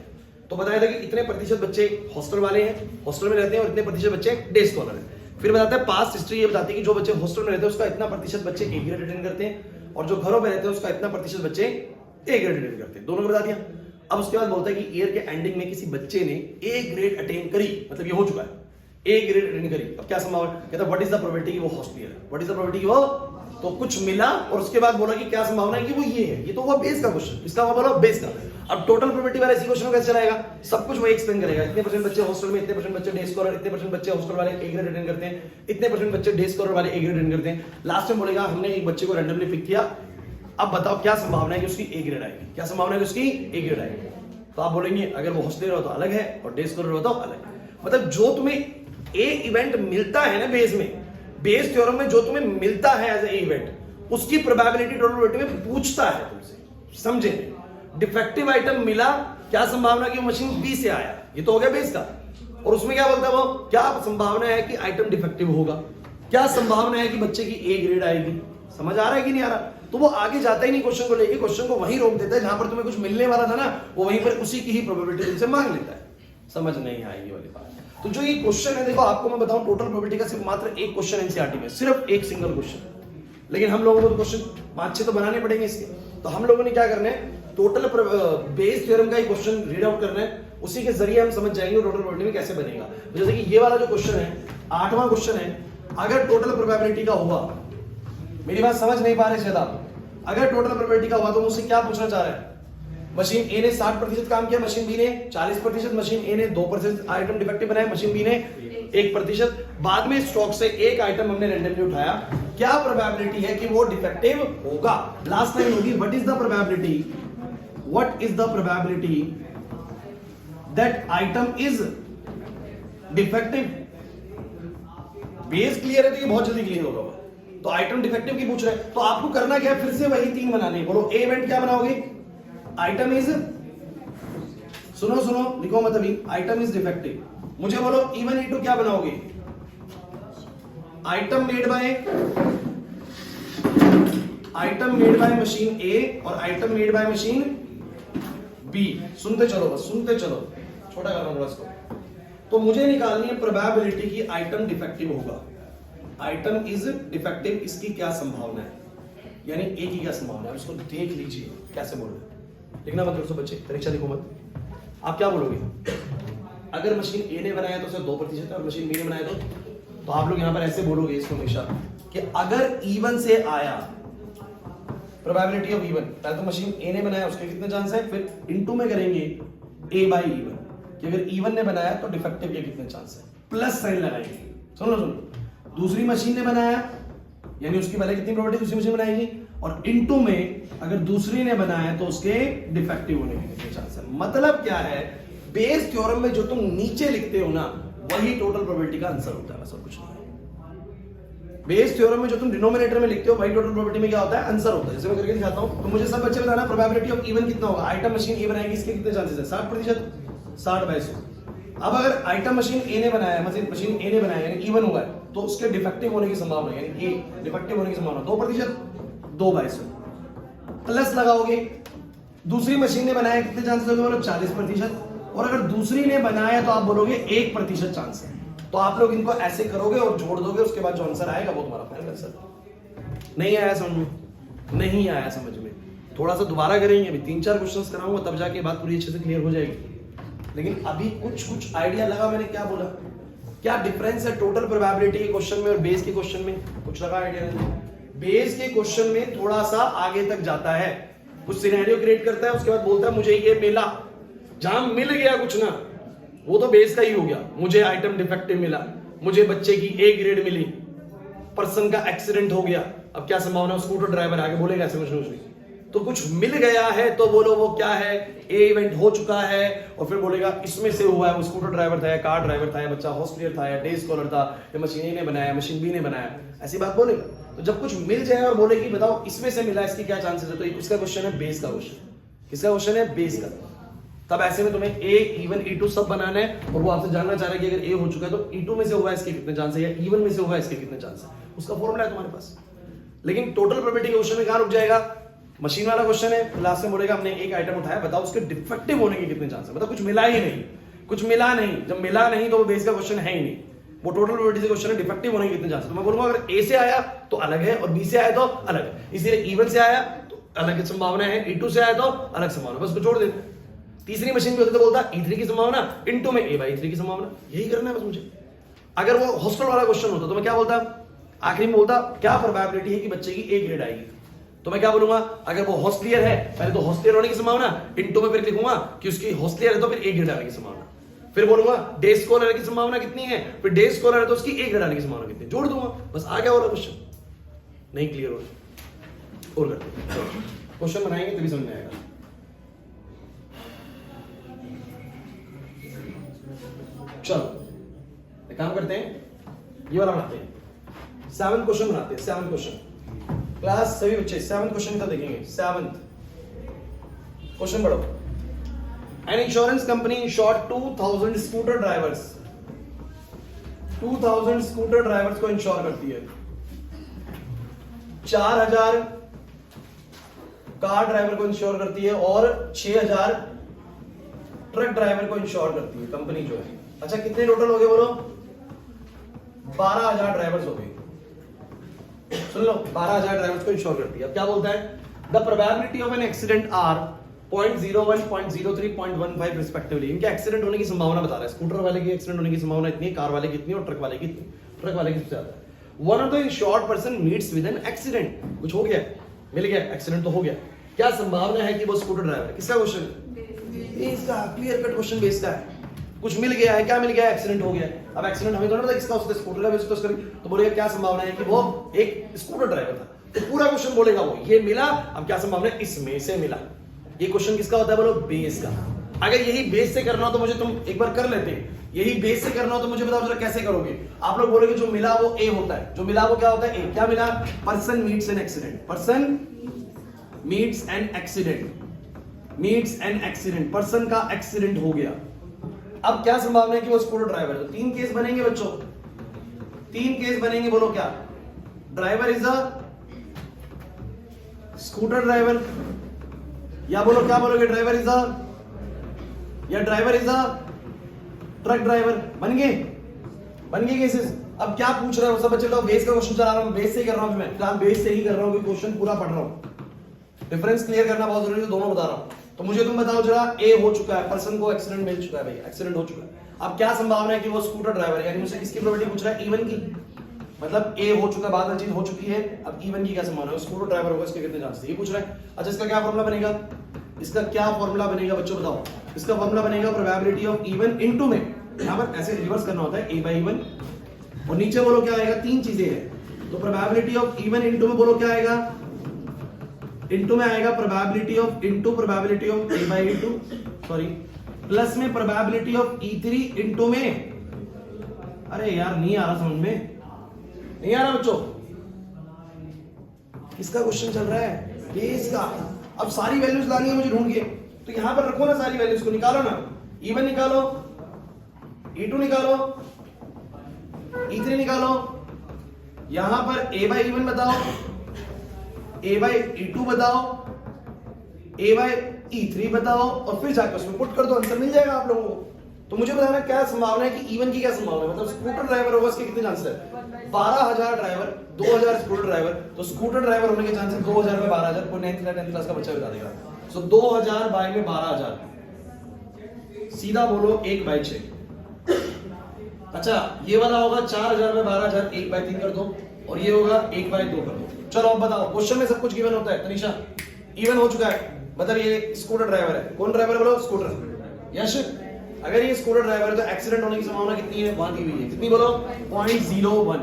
तो बताया था कि इतने प्रतिशत बच्चे हॉस्टल वाले हैं, हॉस्टल में रहते हैं, और इतने प्रतिशत बच्चे डे स्कॉलर हैं। फिर बताता है पास्ट हिस्ट्री ये बताती है कि जो बच्चे हॉस्टल में रहते हैं उसका इतना प्रतिशत बच्चे ए ग्रेड अटेंड करते हैं, और जो घरों में रहते हैं उसका इतना प्रतिशत बच्चे ए ग्रेड अटेंड करते हैं। दोनों को बता दिया। अब उसके बाद बोलता है कि ईयर के एंडिंग में किसी बच्चे ने ए ग्रेड अटेंड करी, मतलब ये हो चुका है, ए ग्रेड अटेंड करी। अब क्या संभावना, कहता व्हाट इज द प्रोबेबिलिटी कि वो हॉस्टलियर है, व्हाट इज द प्रोबेबिलिटी कि वो, तो कुछ मिला, और उसके बाद बोला कि क्या संभावना है कि वो ये है। ये तो हुआ बेस का क्वेश्चन, इसका हुआ बोला बेस का। अब टोटल प्रोबेबिलिटी वाला इसी क्वेश्चन को कैसे चलाएगा, सब कुछ वो एक्सप्लेन करेगा। इतने % बच्चे हॉस्टल में, इतने % बच्चे डे स्कॉलर, इतने % बच्चे हॉस्टल वाले ए ग्रेड अटेंड करते हैं, इतने % बच्चे डे स्कॉलर वाले ए ग्रेड अटेंड करते हैं। लास्ट में बोलेगा हमने एक बच्चे को रैंडमली पिक किया, अब बताओ क्या संभावना है कि उसकी ए ग्रेड आएगी, क्या संभावना है कि उसकी ए ग्रेड आएगी। तो आप बोलेंगे अगर वो हॉस्टलियर हो तो अलग है और डे स्कॉलर हो तो अलग है। मतलब जो तुम्हें ए इवेंट मिलता है ना बेस में, बेस थ्योरम में जो तुम्हें मिलता है एज ए इवेंट, उसकी प्रोबेबिलिटी टोटल प्रोबेबिलिटी में पूछता है तुमसे। समझे, डिफेक्टिव आइटम मिला, क्या संभावना कि मशीन बी से आया, ये तो हो गया बेस का। और उसमें क्या बोलता है वो, क्या संभावना है कि आइटम डिफेक्टिव होगा, क्या संभावना है कि बच्चे की ए ग्रेड आएगी। समझ आ रहा है कि नहीं आ रहा? तो वो आगे जाता ही नहीं क्वेश्चन को लेके, क्वेश्चन को वहीं रोक देता है जहां पर तुम्हें कुछ मिलने वाला था ना, वो वहीं पर उसी की ही प्रोबेबिलिटी से मांग लेता है। समझ नहीं आई ये वाली बात। तो जो ये क्वेश्चन है, देखो आपको मैं बताऊं, टोटल प्रोबेबिलिटी का सिर्फ मात्र एक क्वेश्चन एनसीईआरटी में, सिर्फ एक सिंगल क्वेश्चन। लेकिन हम लोगों को तो क्वेश्चन 5-6 तो बनाने पड़ेंगे इसके। तो हम लोगों ने क्या करना है, टोटल बेस थ्योरम का ही क्वेश्चन रीड आउट करना है, उसी के जरिए हम समझ जाएंगे टोटल प्रोबेबिलिटी में कैसे बनेगा। जैसे कि ये वाला जो क्वेश्चन है, 8वां क्वेश्चन है, अगर टोटल प्रोबेबिलिटी का हुआ, मेरी बात समझ नहीं पा रहे शायद आप, अगर टोटल प्रोबेबिलिटी का हुआ तो मुझसे क्या पूछना चाह रहा है, मशीन ए ने 60% काम किया, मशीन बी ने 40%, मशीन ए ने 2% आइटम डिफेक्टिव बनाए, मशीन बी ने 1%, बाद में स्टॉक से एक आइटम हमने रैंडमली उठाया, क्या प्रोबेबिलिटी है कि वो डिफेक्टिव होगा? लास्ट टाइम होगी, what is the probability, what is the probability that item is defective? Base clear है तो ये बहुत जल्दी क्लियर होगा। तो आइटम डिफेक्टिव की पूछ रहे हैं, तो आपको करना क्या है, फिर से वही 3 बनाने। बोलो ए इवेंट क्या बनाओगे, आइटम इज, सुनो लिखो मत अभी, आइटम इज डिफेक्टिव। मुझे बोलो E1 E2 क्या बनाओगे, item made by machine A और item made by machine B. सुनते चलो बस, सुनते चलो, छोटा कर रहा हूं इसको। तो मुझे निकालनी है प्रोबेबिलिटी की आइटम डिफेक्टिव होगा, आइटम इज डिफेक्टिव, इसकी क्या संभावना है, यानी ए की क्या संभावना है, उसको देख लीजिए कैसे बोल रहे। लिखना मत दोस्तों बच्चे, परीक्षा लिखो मत। आप क्या बोलोगे, अगर मशीन ए ने बनाया तो उसे 2% है और मशीन बी ने बनाया तो आप लोग यहां पर ऐसे बोलोगे इसको हमेशा कि अगर E1 से आया, प्रोबेबिलिटी ऑफ E1, पहले तो मशीन ए ने बनाया उसके कितने चांस है, फिर इनटू में करेंगे A बाई E1 कि अगर E1 ने बनाया तो डिफेक्टिव के कितने चांस है, प्लस साइन लगाएंगे। सुनो दूसरी मशीन ने बनाया यानी उसकी पहले कितनी प्रोबेबिलिटी दूसरी मशीन बनाएगी, और इनटू में अगर दूसरी ने बनाया तो उसके डिफेक्टिव होने के कितने चांस है। मतलब क्या है, बेस थ्योरम में जो तुम नीचे लिखते हो ना, वही टोटल प्रोबेबिलिटी का आंसर होता है, बस और कुछ नहीं। बेस थ्योरम में जो तुम डिनोमिनेटर में लिखते हो, वही टोटल प्रोबेबिलिटी में क्या होता है, आंसर होता है। जैसे मैं करके दिखाता हूं, तो मुझे सब बच्चे बताना प्रोबेबिलिटी ऑफ E1 कितना होगा। आइटम मशीन ए बनाएगी, इसके कितने चांसेस है, 60%, 60/100। अब अगर आइटम मशीन ए ने बनाया, मशीन ए ने बनाया यानी E1 हुआ है, तो उसके डिफेक्टिव होने की संभावना यानी ए डिफेक्टिव होने की संभावना 2%, 2/100 प्लस लगाओगे। दूसरी मशीन ने बनाया, कितने चांसेस होंगे, बोलो 40%, और अगर दूसरी ने बनाया तो आप बोलोगे 1% चांस है। तो आप लोग इनको ऐसे करोगे और जोड़ दोगे, उसके बाद जो आंसर आएगा वो तुम्हारा फाइनल आंसर। नहीं आया समझ में, नहीं आया समझ में, थोड़ा सा दोबारा करेंगे, अभी 3-4 क्वेश्चंस कराऊंगा, तब जाके बात पूरी अच्छे से क्लियर हो जाएगी। लेकिन अभी कुछ आइडिया लगा मैंने क्या बोला, क्या डिफरेंस है टोटल प्रोबेबिलिटी के क्वेश्चन में और बेस के क्वेश्चन में, कुछ लगा आइडिया नहीं। बेस के क्वेश्चन में थोड़ा सा आगे तक जाता है, कुछ सिनेरियो क्रिएट करता है, उसके बाद बोलता है मुझे ये मिला, जहां मिल गया कुछ ना, वो तो बेस का ही हो गया। मुझे आइटम डिफेक्टिव मिला, मुझे बच्चे की A ग्रेड मिली, पर्सन का एक्सीडेंट हो गया, अब क्या संभावना, स्कूटर ड्राइवर आगे बोलेगा ऐसे कुछ, तो कुछ मिल गया है तो बोलो वो क्या है, ए इवेंट हो चुका है, और फिर बोलेगा इसमें से हुआ है, वो स्कूटर ड्राइवर था या कार ड्राइवर था या बच्चा हॉस्पिटल था या डे स्कॉलर था या मशीन ए ने बनाया मशीन बी ने बनाया, ऐसी बात बोलेगा। तो जब कुछ मिल जाए और बोले कि बताओ इसमें से मिला, इसकी क्या चांसेस है, तो इसका क्वेश्चन है बेस का क्वेश्चन। किसका क्वेश्चन है, बेस का। तब ऐसे में तुम्हें ए E1 E2 सब बनाना है, और वो आपसे जानना चाह रहा है कि अगर ए हो चुका है तो E2 में से हुआ है इसके कितने चांस है, या E1 में से हुआ है इसके कितने चांस है, उसका फॉर्मूला है तुम्हारे पास। लेकिन टोटल प्रोबेबिलिटी के क्वेश्चन में कहां रुक जाएगा, मशीन वाला क्वेश्चन है, लास्ट में बोलेगा हमने एक आइटम उठाया, बताओ उसके डिफेक्टिव होने के कितने चांस है, मतलब कुछ मिला ही नहीं, कुछ मिला नहीं। जब मिला नहीं तो वो बेस का क्वेश्चन है ही नहीं, वो टोटल प्रोबेबिलिटी से क्वेश्चन है, डिफेक्टिव होने के कितने चांस है। तो मैं बोलूंगा अगर ए से आया तो अलग है और बी से आया तो अलग है, इसलिए E1 से आया तो अलग संभावना है, E2 से आया तो अलग संभावना, बस जोड़ दे। तीसरी मशीन पे होती तो बोलता E3 की संभावना इनटू में A/3 की संभावना, यही करना है बस मुझे। अगर वो हॉस्टल वाला क्वेश्चन होता तो मैं क्या बोलता, आखिरी में बोलता क्या प्रोबेबिलिटी है कि बच्चे की A ग्रेड आएगी, तो मैं क्या बोलूंगा, अगर वो हॉस्टलियर है पहले तो हॉस्टलियर होने की संभावना, इनटू में फिर लिखूंगा कि उसकी हॉस्टलियर है तो फिर A ग्रेड आने की संभावना, फिर बोलूंगा डे स्कॉलर की संभावना कितनी है, फिर डे स्कॉलर है तो उसकी A ग्रेड आने की संभावना कितनी, जोड़ दूंगा, बस आ गया वाला क्वेश्चन। नहीं क्लियर हो और करते क्वेश्चन बनाएंगे तभी समझ में आएगा। चलो एक काम करते हैं, ये वाला बनाते हैं, 7 क्वेश्चन बनाते हैं, 7 क्वेश्चन। क्लास सभी बच्चे 7 क्वेश्चन का देखेंगे। 7 क्वेश्चन पढ़ो। An insurance company insured 2000 scooter drivers, 2000 scooter drivers को इंश्योर करती है, 4000 कार ड्राइवर को इंश्योर करती है और 6000 ट्रक ड्राइवर को इंश्योर करती है कंपनी जो है। अच्छा कितने टोटल हो गए बोलो? 12,000 ड्राइवर्स हो गए। सुन लो, 12,000 ड्राइवर्स को इंश्योर करती है। अब क्या बोलता है? The probability of an accident are 0.01, 0.03, 0.15 respectively. इनके एक्सीडेंट होने की संभावना बता रहा है। स्कूटर वाले की एक्सीडेंट होने की संभावना इतनी, कार वाले की इतनी और ट्रक वाले की इतनी। ट्रक वाले की सबसे ज्यादा। One of the insured person meets with an accident. कुछ हो गया, मिल गया, एक्सीडेंट तो हो गया। क्या संभावना है कि वो स्कूटर ड्राइवर है? किसका क्वेश्चन? इसका क्लियर कट क्वेश्चन बेस्ड है। कुछ मिल गया है, क्या मिल गया? एक्सीडेंट हो गया। अब एक्सीडेंट हमें थोड़ा पता किसका, उसके स्कूटर का भी डिस्कस करें तो बोलेगा क्या संभावना है कि वो एक स्कूटर ड्राइवर था। तो पूरा क्वेश्चन बोलेगा वो ये मिला। अब क्या संभावना है? इसमें से मिला। ये क्वेश्चन किसका होता है बोलो? बेस का। अगर यही बेस से करना हो तो मुझे तुम एक बार कर लेते। यही बेस से करना हो तो मुझे बताओ जरा कैसे करोगे? आप लोग बोलोगे जो मिला वो ए होता है। जो मिला वो क्या होता है? ए। क्या मिला? Person meets an accident. Person meets an accident. Meets an accident. Person का एक्सीडेंट हो गया। अब क्या संभावना है कि वो स्कूटर ड्राइवर है? तो 3 केस बनेंगे बच्चों। 3 केस बनेंगे। बोलो क्या? Driver is a scooter driver, या बोलो क्या बोलोगे? ड्राइवर इज अ, या driver is a truck driver. बन गए? बन गए केसेस। अब क्या पूछ रहे हो सब बच्चे? तो बेस का क्वेश्चन चला रहा हूं, बेस से ही कर रहा हूं मैं। फिलहाल बेस से ही कर रहा हूं, क्वेश्चन पूरा पढ़ रहा हूं। डिफरेंस क्लियर करना बहुत जरूरी है, दोनों बता रहा हूं। तो मुझे तुम बताओ जरा, ए हो चुका है, पर्सन को एक्सीडेंट मिल चुका है भाई, एक्सीडेंट हो चुका है। अब क्या संभावना है कि वो स्कूटर ड्राइवर है? यानी मुझसे किसकी प्रोबेबिलिटी पूछ रहा है? इवन की। मतलब ए हो चुका है, बाद में चीज हो चुकी है। अब इवन की क्या संभावना है? स्कूटर ड्राइवर होगा, इसके कितने चांस? ये पूछ रहा है। अच्छा इसका क्या फॉर्मूला बनेगा? इसका क्या फॉर्मूला बनेगा बच्चों बताओ? इसका फॉर्मूला बनेगा प्रोबेबिलिटी ऑफ इवन इनटू में, यहां पर ऐसे रिवर्स करना होता है, ए बाय इवन। और नीचे बोलो क्या आएगा? 3 चीजें हैं। तो प्रोबेबिलिटी ऑफ इवन इनटू में बोलो क्या आएगा? इनटू में आएगा probability of into probability of A by into, sorry, plus में प्रोबेबिलिटी ऑफ E3 इनटू में। अरे यार नहीं आ रहा समझ में, नहीं आ रहा बच्चों। किसका क्वेश्चन चल रहा है? बेस का। अब सारी वैल्यूज लानी है मुझे ढूंढ के, तो यहां पर रखो ना सारी वैल्यूज को, निकालो ना। E1 निकालो, E2 निकालो, E3 निकालो। यहां पर A बाय E1 बताओ, A बाय E2 बताओ, A बाय E3 बताओ, और फिर जाकर उसमें पुट कर दो, आंसर मिल जाएगा आप लोगों को। तो मुझे बताना क्या संभावना है कि इवन की क्या संभावना है? मतलब स्कूटर ड्राइवर होगा, इसके कितने चांसेस है? 12,000 ड्राइवर, 2,000 स्कूटर ड्राइवर। तो स्कूटर ड्राइवर होने के चांसेस 2,000 में 12,000। कोई 9th क्लास का बच्चा बता देगा। सो 2,000 बाय में 12,000, सीधा बोलो 1 बाय 6। अच्छा ये वाला होगा 4,000 में 12,000, 1 बाय 3 कर दो, और ये होगा 1 बाय 2 कर दो। चलो अब बताओ, क्वेश्चन में सब कुछ गिवन होता है। तनीषा इवन हो चुका है, मतलब ये स्कूटर ड्राइवर है। कौन ड्राइवर बोलो? स्कूटर। यश अगर ये स्कूटर ड्राइवर है तो एक्सीडेंट होने की संभावना कितनी है? वहां दी हुई है, कितनी बोलो? 0.01।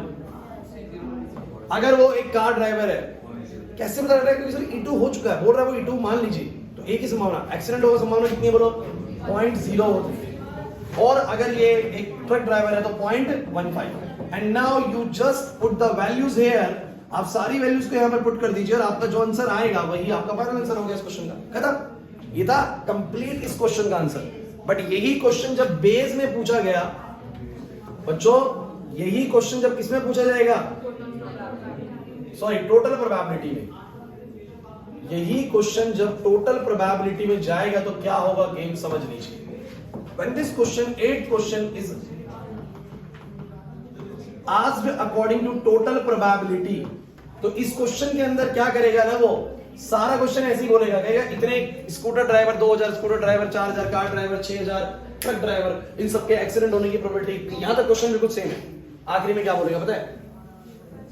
अगर वो एक कार ड्राइवर है, कैसे बता रहा है? क्योंकि सर E2 हो चुका है, बोल रहा है वो E2 मान लीजिए, तो एक ही संभावना। एक्सीडेंट होगा संभावना कितनी है बोलो? 0.0। और अगर ये एक ट्रक ड्राइवर है तो 0.15। And now you just put the values here. आप सारी वैल्यूज को यहां पर पुट कर दीजिए और आपका जो आंसर आएगा वही आपका फाइनल आंसर हो गया इस क्वेश्चन का। खत्म। ये था कंप्लीट इस क्वेश्चन का आंसर। बट यही क्वेश्चन जब बेस में पूछा गया बच्चों, यही क्वेश्चन जब किसमें पूछा जाएगा? सॉरी, टोटल प्रोबेबिलिटी में। यही क्वेश्चन जब टोटल प्रोबेबिलिटी में जाएगा तो क्या होगा? गेम समझ लीजिए। When this question, 8th question is asked according to total probability, तो इस क्वेश्चन के अंदर क्या करेगा ना, वो सारा क्वेश्चन ऐसे ही बोलेगा, कहेगा इतने scooter driver, 2,000 scooter driver, 4,000 car driver, 6,000 truck driver, इन सबके एक्सीडेंट होने की प्रोबेबिलिटी। यहां तक क्वेश्चन बिल्कुल सेम है। आखिरी में क्या बोलेगा पता है?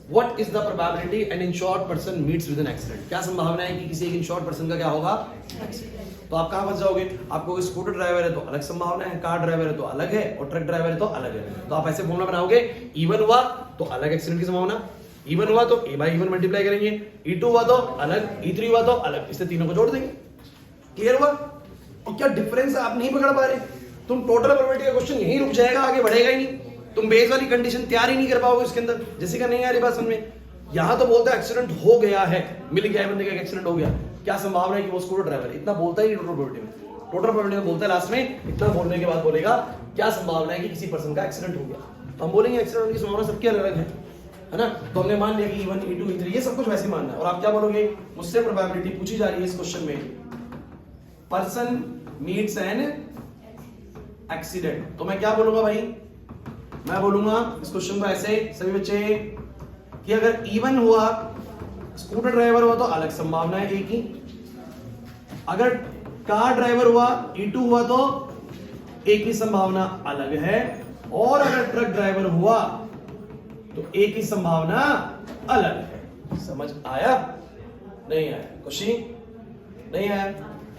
What is the probability an insured person meets with an accident? क्या संभावना है कि किसी एक इंश्योर्ड पर्सन का क्या होगा? एक्सीडेंट। तो आप कहां फंस जाओगे? आपको स्कूटर ड्राइवर है तो अलग संभावना है, कार ड्राइवर है तो अलग है, और ट्रक ड्राइवर है तो अलग है। तो आप ऐसे फॉर्मूला बनाओगे, इवन हुआ तो अलग एक्सीडेंट की संभावना, इवन हुआ तो ए बाय इवन मल्टीप्लाई करेंगे, E2 हुआ तो अलग, E3 हुआ तो अलग, इससे तीनों को जोड़ देंगे। क्लियर हुआ? और क्या डिफरेंस है आप नहीं पकड़ पा रहे? तुम टोटल प्रोबेबिलिटी का क्वेश्चन यहीं रुक जाएगा, आगे बढ़ेगा ही नहीं। तुम बेस वाली कंडीशन तैयार ही नहीं कर पाओगे उसके अंदर। जैसे का नहीं आ रही बात समझ में? यहां तो बोलता है एक्सीडेंट हो गया है, मिल गया है बंदे का, एक्सीडेंट हो गया, क्या संभावना है कि वो स्कूटर ड्राइवर है? इतना बोलता ही टोटल प्रोबेबिलिटी में। टोटल प्रोबेबिलिटी में बोलता है लास्ट में, इतना बोलने के बाद बोलेगा क्या संभावना है कि किसी पर्सन का एक्सीडेंट हो गया। तो हम बोलेंगे एक्सीडेंट की संभावना सबकी अलग अलग है ना? तो हमने मान लिया कि E1, E2, E3 ये सब कुछ वैसे मानना है। और आप क्या बोलोगे? मुझसे प्रोबेबिलिटी पूछी जा रही है इस क्वेश्चन में, पर्सन मीट्स एन एक्सीडेंट। तो मैं क्या बोलूंगा भाई, मैं बोलूंगा इस क्वेश्चन को ऐसे सभी बच्चे कि अगर इवन हुआ, स्कूटर ड्राइवर हुआ तो अलग संभावना है एक ही, अगर कार ड्राइवर हुआ E2 हुआ तो एक ही संभावना अलग है, और अगर ट्रक ड्राइवर हुआ तो एक ही संभावना अलग है। समझ आया? नहीं आया? खुशी नहीं आया?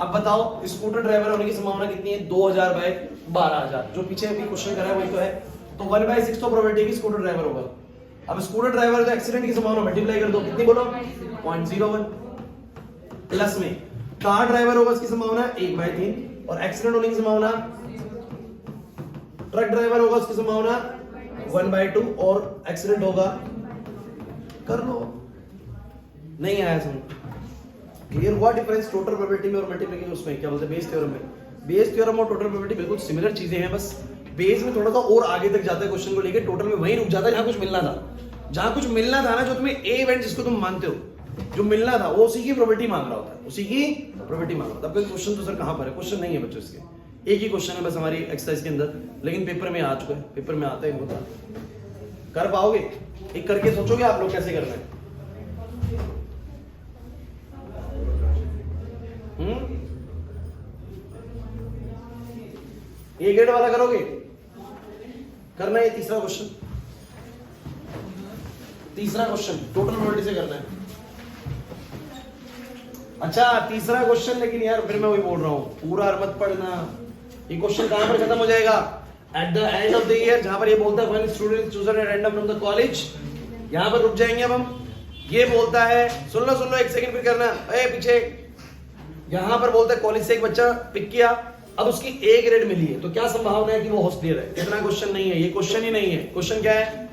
अब बताओ स्कूटर ड्राइवर होने की संभावना कितनी है? 2000 बाय 12000, जो पीछे अभी क्वेश्चन करा है वही तो है। तो 1/6 तो प्रोबेबिलिटी की स्कूटर ड्राइवर होगा। अब स्कूटर ड्राइवर तो एक्सीडेंट की संभावना मल्टीप्लाई कर दो, कितनी बोलो? 0.01। प्लस में कार ड्राइवर होगा इसकी संभावना 1/3, और एक्सीडेंट होने की संभावना, ट्रक ड्राइवर होगा उसकी संभावना 1/2, और एक्सीडेंट होगा, कर लो। नहीं आया समझ? क्लियर हुआ डिफरेंस टोटल प्रोबेबिलिटी में और मल्टीप्लिकेशन उसमें? क्या बोलते हैं बेस थ्योरम में? बेस थ्योरम और टोटल प्रोबेबिलिटी बिल्कुल सिमिलर चीजें हैं, बस बेस में थोड़ा सा और आगे तक जाता है क्वेश्चन को लेके, टोटल में वहीं रुक जाता है जहां कुछ मिलना था। जहां कुछ मिलना था ना, जो तुम्हें ए इवेंट जिसको तुम मानते हो, जो मिलना था वो उसी की प्रोबेबिलिटी मांग रहा होता है, उसी की प्रोबेबिलिटी मांग रहा होता है। अब क्वेश्चन तो सर कहां पर है? क्वेश्चन नहीं है बच्चों इसके, एक ही क्वेश्चन है बस हमारी एक्सरसाइज के अंदर, लेकिन पेपर में आ चुका है, पेपर में आता है होता। कर पाओगे? एक करके सोचोगे आप लोग कैसे करना है? ए ग्रेड वाला करोगे? करना है तीसरा क्वेश्चन, तीसरा क्वेश्चन टोटल प्रोबेबिलिटी से करना है। अच्छा तीसरा क्वेश्चन, लेकिन यार फिर मैं वही बोल रहा हूं, पूरा मत पढ़ना। ये क्वेश्चन कहां पर खत्म हो जाएगा? At the end of the year, जहां पर ये बोलता है when student chosen at random from the college, यहां पर रुक जाएंगे अब हम। ये बोलता है, सुन लो एक सेकंड फिर करना, पीछे यहां पर बोलता है कॉलेज से एक बच्चा पिक किया, अब उसकी ए ग्रेड मिली है, तो क्या संभावना है कि वो होस्टियर है? इतना क्वेश्चन नहीं है, ये क्वेश्चन ही नहीं है। क्वेश्चन क्या है?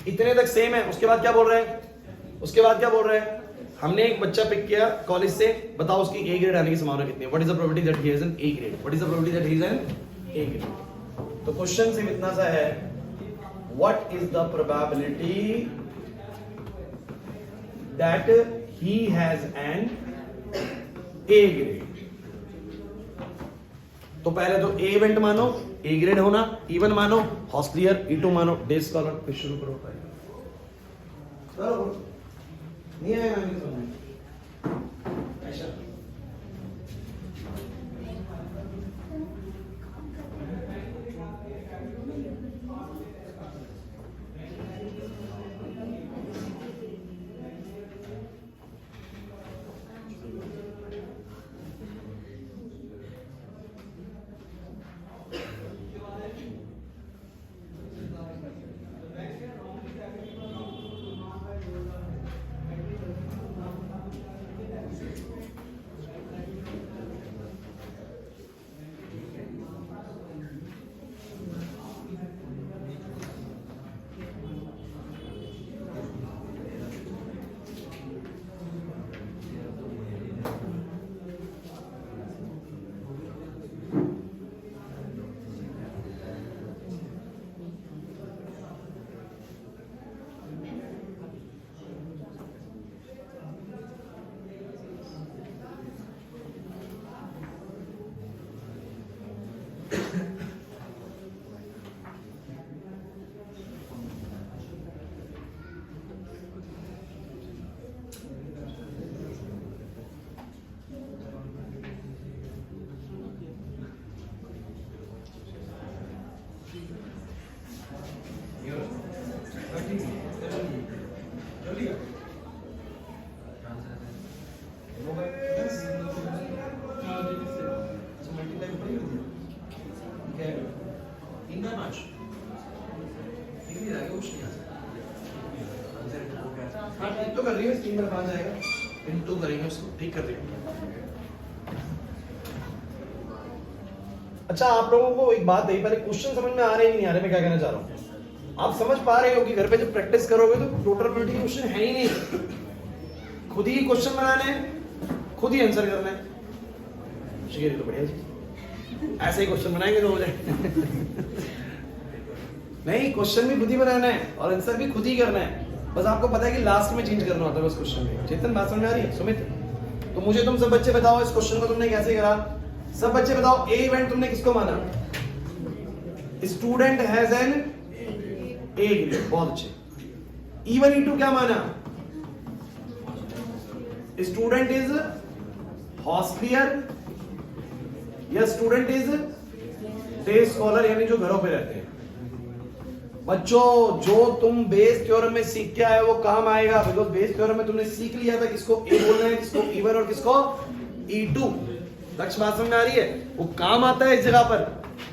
इतने तक सेम है, उसके बाद क्या बोल रहे हैं? उसके बाद क्या बोल रहे हैं? हमने एक बच्चा पिक किया कॉलेज से, बताओ उसकी ए ग्रेड आने की संभावना कितनी है? What is the probability that he has an A grade? What is the probability that he has an A grade? तो क्वेश्चन सिर्फ इतना सा है, what is the probability that he has an A grade? तो पहले तो ए event मानो, A grade होना, इवन मानो, हॉस्टलियर, E2 मानो, डे स्कॉलर। फिर शुरू करो नहीं आया ऐसा। तो कर रही है, 3 बार 5 आएगा, इनटू करेंगे उसको, ठीक कर रही है। अच्छा आप लोगों को एक बात है, पहले क्वेश्चन समझ में आ रहे हैं नहीं आ रहे, मैं क्या कहना चाह रहा हूँ? आप समझ पा रहे हो कि घर पे जब प्रैक्टिस करोगे तो टोटल प्रोबेबिलिटी क्वेश्चन है ही नहीं, खुद ही क्वेश्चन बनाने हैं, खुद ही आंसर करना है। शिकारी तो बढ़िया जी, ऐसे ही क्वेश्चन बनाएंगे तो हो जाए। नहीं, क्वेश्चन भी खुद ही बनाना है और आंसर भी खुद ही करना है, बस आपको पता है कि लास्ट में चेंज करना होता है बस क्वेश्चन में। चेतन बात समझ में आ रही है? सुमित, तो मुझे तुम सब बच्चे बताओ इस क्वेश्चन को तुमने कैसे करा? सब बच्चे बताओ, ए इवेंट तुमने किसको माना? Student has an A grade, बहुत अच्छे। इवन इंटू क्या माना, स्टूडेंट इज हॉस्टलियर या स्टूडेंट इज डे स्कॉलर, यानी जो घरों पे रहते हैं। बच्चों जो तुम बेस थ्योरम में सीख के आए वो काम आएगा, बिकॉज बेस थ्योरम में तुमने सीख लिया था किसको ए बोलना है, किसको इवन और किसको E2। लक्ष्य बात समझ में आ रही है, वो काम आता है इस जगह पर।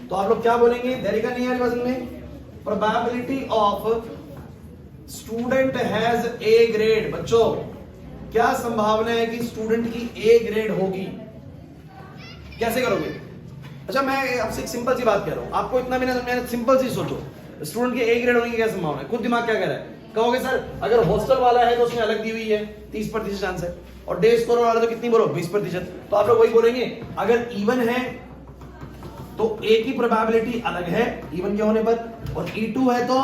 तो आप लोग क्या बोलेंगे, देरिका नहीं है में, probability of student has A grade. बच्चों क्या संभावना है कि स्टूडेंट की ए ग्रेड होगी, कैसे करोगे? अच्छा मैं आपसे एक सिंपल सी बात कह रहा हूं, आपको इतना भी ना समझना, सिंपल सी सोचो, स्टूडेंट के ए ग्रेड होने की क्या संभावना है, खुद दिमाग क्या कह रहा है? कहोगे सर अगर हॉस्टल वाला है तो उसमें अलग दी हुई है 30% चांस है, और डे स्कॉलर वाला तो कितनी बोलो 20%। तो आप लोग वही बोलेंगे, अगर इवन है तो ए की प्रोबेबिलिटी अलग है इवन के होने पर, और E2 है तो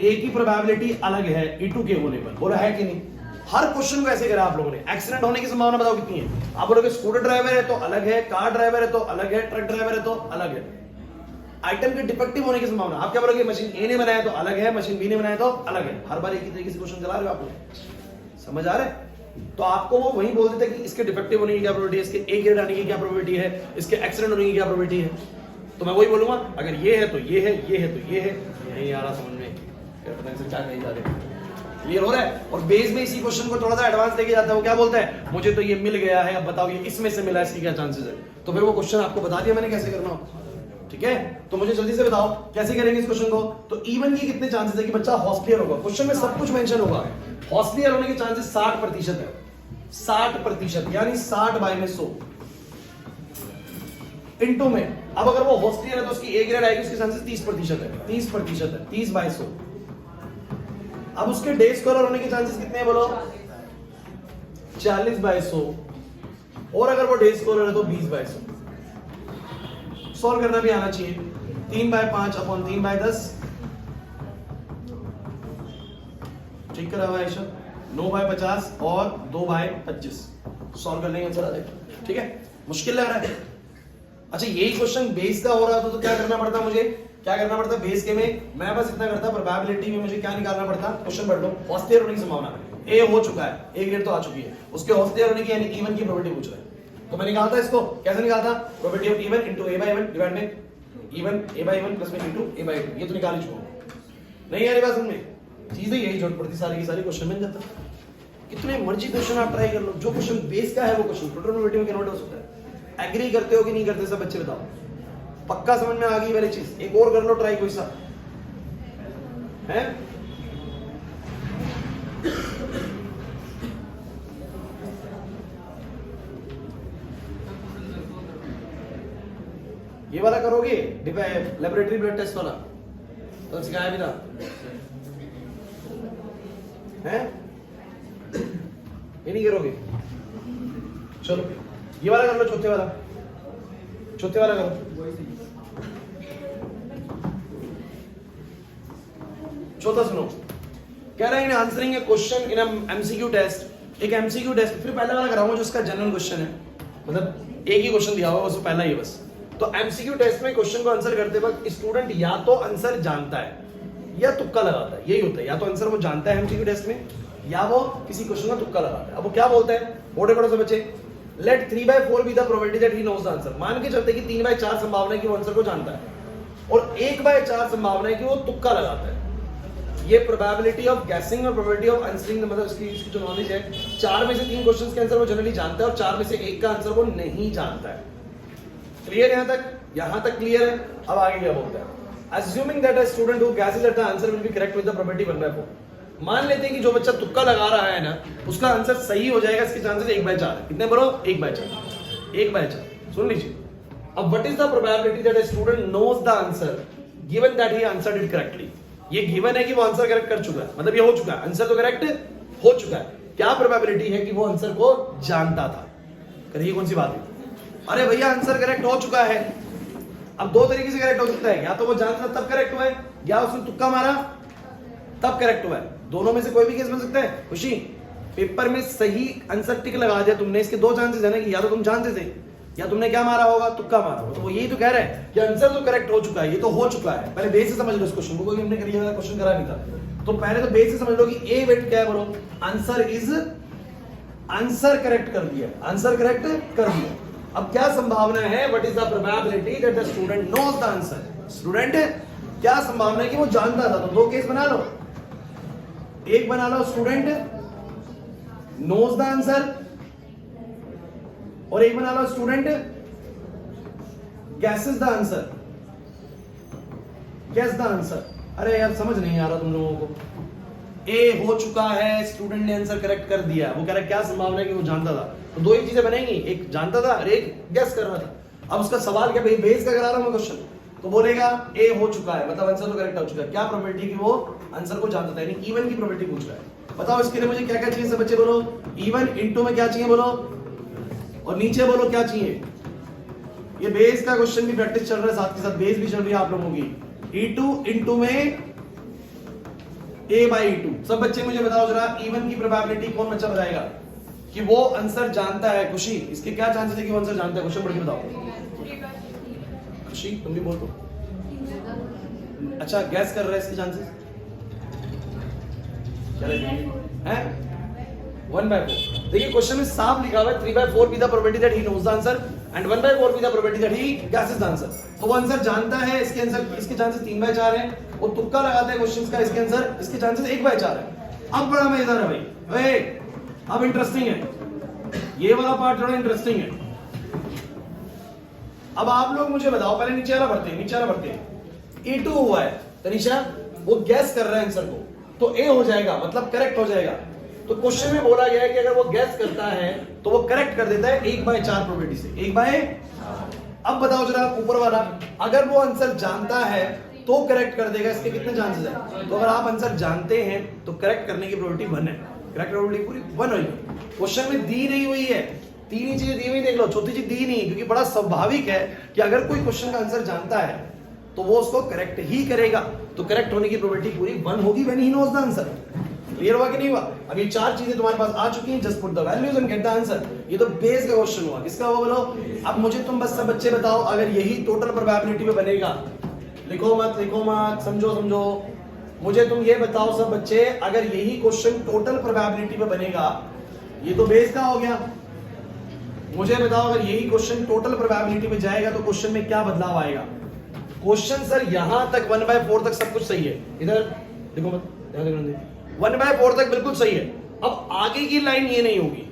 ए की प्रोबेबिलिटी अलग है E2 के होने पर। बोला है कि नहीं? हर क्वेश्चन को ऐसे करा आप लोगों ने। एक्सीडेंट होने की संभावना बताओ कितनी है? आप बोलोगे स्कूटर ड्राइवर है तो अलग है, कार ड्राइवर है तो अलग है, ट्रक ड्राइवर है तो अलग है। आइटम के डिफेक्टिव होने की संभावना, आप क्या बोलोगे, मशीन ए ने बनाया तो अलग है, मशीन बी ने बनाया तो अलग है। हर बार एक ही तरीके से क्वेश्चन चला रहे हो आप लोग, समझ आ रहा है? तो आपको वो वही बोल देते कि इसके डिफेक्टिव होने की क्या प्रोबेबिलिटी है, इसके ए ग्रेड आने की क्या प्रोबेबिलिटी है, इसके एक्सीडेंट होने की क्या प्रोबेबिलिटी है। तो मैं वही बोलूंगा, अगर ये है तो ये है, ये है तो ये है। नहीं आ रहा समझ में, पता नहीं क्या कहीं जा रहे हैं, क्लियर हो रहा है? और बेस में इसी क्वेश्चन को थोड़ा सा एडवांस लेके जाता है। वो क्या बोलता है, मुझे तो ये मिल गया है, अब बताओ ये इसमें से मिला, इसकी क्या चांसेस है। तो फिर वो क्वेश्चन आपको बता दिया मैंने कैसे करना हो, ठीक है? तो मुझे जल्दी से बताओ कैसे करेंगे इस क्वेश्चन को। तो इवन की कितने चांसेस है कि बच्चा हॉस्टलियर होगा, क्वेश्चन में सब कुछ मेंशन होगा। हॉस्टलियर होने के चांसेस 60% है, 60%, यानी 60 बाय में 100 इनटू में। अब अगर वो हॉस्टलियर है तो उसकी ए ग्रेड आएगी, उसके चांसेस 30% है, 30% है, 30 बाय 100। अब उसके डे स्कॉलर होने के चांसेस कितने हैं बोलो, 40 बाय 100, और अगर वो डे स्कॉलर है तो 20 बाय 100। सॉल्व करना भी आना चाहिए। 3 बाय 5 अपॉन 3 बाय 10, ठीक करा हुआ है, 9 बाय 50 और 2 बाय 25। सॉल्व करने का आंसर आ जाएगा, ठीक है? मुश्किल लग रहा है? अच्छा यही क्वेश्चन बेस का हो रहा था तो क्या करना पड़ता मुझे, क्या करना पड़ता बेस के में? मैं बस इतना करता, प्रोबेबिलिटी में मुझे क्या निकालना पड़ता, क्वेश्चन पढ़ लो, हॉस्टलियर होने की संभावना, ए हो चुका है, ए ग्रेड तो आ चुकी है, उसके हॉस्टलियर होने की यानी इवन की प्रोबेबिलिटी पूछ रहा है। तो मैं निकालता इसको, कैसे निकालता? Probability of even into A by even divide में even, A by even plus में इनटू ए बाय 2। ये तो निकाल ही चुका हूं। नहीं आ रही बात समझ में? चीजें यही जरूरत पड़ती, सारी की सारी क्वेश्चन बन जाता। कितने मर्जी क्वेश्चन आप ट्राई कर लो, जो क्वेश्चन बेस का है वो क्वेश्चन प्रोबेबिलिटी में कन्वर्ट हो सकता है। एग्री करते हो कि नहीं करते सब बच्चे बताओ, पक्का समझ में आ गई वाली चीज? एक और कर लो ट्राई कोई सा है। ये वाला करोगे लेबोरेटरी ब्लड टेस्ट वाला, तो सिखाया भी था है, ये नहीं करोगे? चलो ये वाला कर लो, चौथे वाला, चौथे वाला करो। चौथा सुनो, कह रहा है in answering a question in MCQ test. एक एमसीक्यू टेस्ट, फिर पहले वाला कराऊंगा जो उसका जनरल क्वेश्चन है, मतलब एक ही क्वेश्चन दिया हुआ है, उसमें पहला ही बस। तो एमसीक्यू टेस्ट में क्वेश्चन को आंसर करते वक्त स्टूडेंट या तो आंसर जानता है या तुक्का लगाता है, यही होता है। या तो आंसर वो जानता है एमसीक्यू टेस्ट में, या वो किसी क्वेश्चन का तुक्का लगाता है। अब वो क्या बोलता है, बोर्ड पढ़ो सब बच्चे, let 3/4 be the probability that he knows the answer. मान के चलते कि 3/4 संभावना है कि वो आंसर को जानता है, और 1/4 संभावना है कि वो तुक्का लगाता है। ये प्रोबेबिलिटी ऑफ गैसिंग और प्रोबेबिलिटी ऑफ आंसरिंग, मतलब इसकी जो नॉलेज है, 4 में से 3 क्वेश्चंस के आंसर वो जनरली जानता है, और 4 में से 1 का आंसर वो नहीं जानता है। क्लियर यहां तक? यहां तक क्लियर है? अब आगे क्या बोलता है, assuming that a student who guesses at the answer will be correct with the probability 1/4। मान लेते हैं कि जो बच्चा तुक्का लगा रहा है ना, उसका आंसर सही हो जाएगा, इसके चांसेस 1/4 है। कितने बोलो? 1/4, 1/4। सुन लीजिए, अब what is the probability that a student knows the answer given that he answered it correctly। ये गिवन है कि वो आंसर करेक्ट कर चुका है, मतलब ये हो चुका है, आंसर तो करेक्ट हो चुका है। क्या प्रोबेबिलिटी है कि वो आंसर को जानता था? करिए कौन सी बात है? अरे भैया आंसर करेक्ट हो चुका है। अब 2 तरीके से करेक्ट हो सकता है, या तो वो जानता तब करेक्ट हुआ है, या उसने तुक्का मारा तब करेक्ट हुआ है। दोनों में से कोई भी केस बन सकता है। खुशी, पेपर में सही आंसर टिक लगा दिया तुमने, इसके 2 चांसेस है ना, कि या तो तुम जानते थे या तुमने क्या मारा होगा, तुक्का मारा होगा। तो वो यही तो कह रहे हैं कि आंसर तो करेक्ट हो चुका है, ये तो हो चुका है। पहले बेस से समझ लो इस क्वेश्चन को, क्योंकि हमने क्वेश्चन करा नहीं था। तो पहले तो बेस से समझ लो कि ए वेट क्या है, बोलो आंसर करेक्ट कर दिया, आंसर करेक्ट कर दिया। अब क्या संभावना है, what is the probability that the student knows the answer. Student क्या संभावना है कि वो जानता था। तो दो केस बना लो, एक बना लो स्टूडेंट नोज द आंसर, और एक बना लो student guesses the answer, guess the answer. अरे यार समझ नहीं आ रहा तुम लोगों को। ए हो चुका है, स्टूडेंट ने आंसर करेक्ट कर दिया, वो कह रहा है क्या संभावना है कि वो जानता था। तो दो ही चीजें बनेंगी, एक जानता था और एक गैस कर रहा था। अब उसका सवाल क्या, बेस का करा रहा हूं मैं क्वेश्चन, तो बोलेगा ए हो चुका है, मतलब आंसर तो करेक्ट हो चुका है। क्या प्रोबेबिलिटी कि वो आंसर को जानता था, यानी इवन की प्रोबेबिलिटी पूछ रहा है। बताओ इसके लिए मुझे क्या क्या चाहिए सब बच्चे, बोलो इवन इनटू में क्या चाहिए बोलो, और नीचे बोलो क्या चाहिए। ये बेस का क्वेश्चन भी प्रैक्टिस चल रहा है, साथ के साथ बेस भी चल रही है आप लोगों की। E2 इनटू में A by E2। सब बच्चे मुझे बताओ जरा, इवन की प्रोबेबिलिटी कौन बच्चा बताएगा कि वो आंसर जानता है। खुशी, इसके क्या चांसेस है कि वो आंसर जानता है, क्वेश्चन पढ़ के बताओ। खुशी तुम भी बोल दो। अच्छा गैस कर रहा है इसके चांसेस हैं 1/4। देखिए क्वेश्चन में साफ लिखा हुआ है 3/4 be the probability that he knows the answer and 1/4 be the probability that he guesses the answer। तो वो आंसर जानता है, इसके आंसर, इसके चांसेस 3/4 है। वो तुक्का लगाता है क्वेश्चंस का, इसके आंसर, इसके चांसेस 1/4 है। अब बड़ा मजेदार है भाई, अब इंटरेस्टिंग है, ये वाला पार्ट थोड़ा इंटरेस्टिंग है। अब आप लोग मुझे बताओ, पहले नीचे वाला भरते हैं, नीचे वाला भरते हैं। E2 हुआ है तनिषा, वो गैस कर रहा है आंसर को, तो ए हो जाएगा, मतलब करेक्ट हो जाएगा। तो क्वेश्चन में बोला गया है कि अगर वो गैस करता है तो वो करेक्ट कर देता है 1/4 प्रोबेबिलिटी से, 1/4। अब बताओ जरा ऊपर वाला, अगर वो आंसर जानता है तो करेक्ट कर देगा, इसके कितने चांसेस है। तो अगर आप आंसर जानते हैं तो करेक्ट करने की प्रोबेबिलिटी 1 है, करेक्ट प्रोबेबिलिटी पूरी 1 हुई। क्वेश्चन में दी नहीं हुई है, तीन ही चीजें दी हुई, देख लो चौथी चीज दी नहीं, क्योंकि बड़ा स्वाभाविक है कि अगर कोई क्वेश्चन का आंसर जानता है तो वो उसको करेक्ट ही करेगा। तो करेक्ट होने की प्रोबेबिलिटी पूरी 1 होगी when he knows the answer. Clear हुआ कि नहीं हुआ। अब ये चार चीजें तुम्हारे पास आ चुकी हैं, just put the values and get the answer. ये तो बेस का क्वेश्चन हुआ, किसका हुआ बोलो। अब मुझे तुम बस सब बच्चे बताओ, अगर यही टोटल प्रोबेबिलिटी में बनेगा, लिखो मत, समझो, मुझे तुम ये बताओ सब बच्चे, अगर यही क्वेश्चन टोटल प्रोबेबिलिटी में बनेगा, ये तो बेस का हो गया। मुझे बताओ अगर यही क्वेश्चन टोटल प्रोबेबिलिटी में जाएगा तो क्वेश्चन में क्या बदलाव आएगा। क्वेश्चन सर यहां तक 1/4 तक सब कुछ सही है, इधर देखो मत, ध्यान देना, 1/4 तक बिल्कुल सही है। अब आगे की लाइन ये नहीं होगी,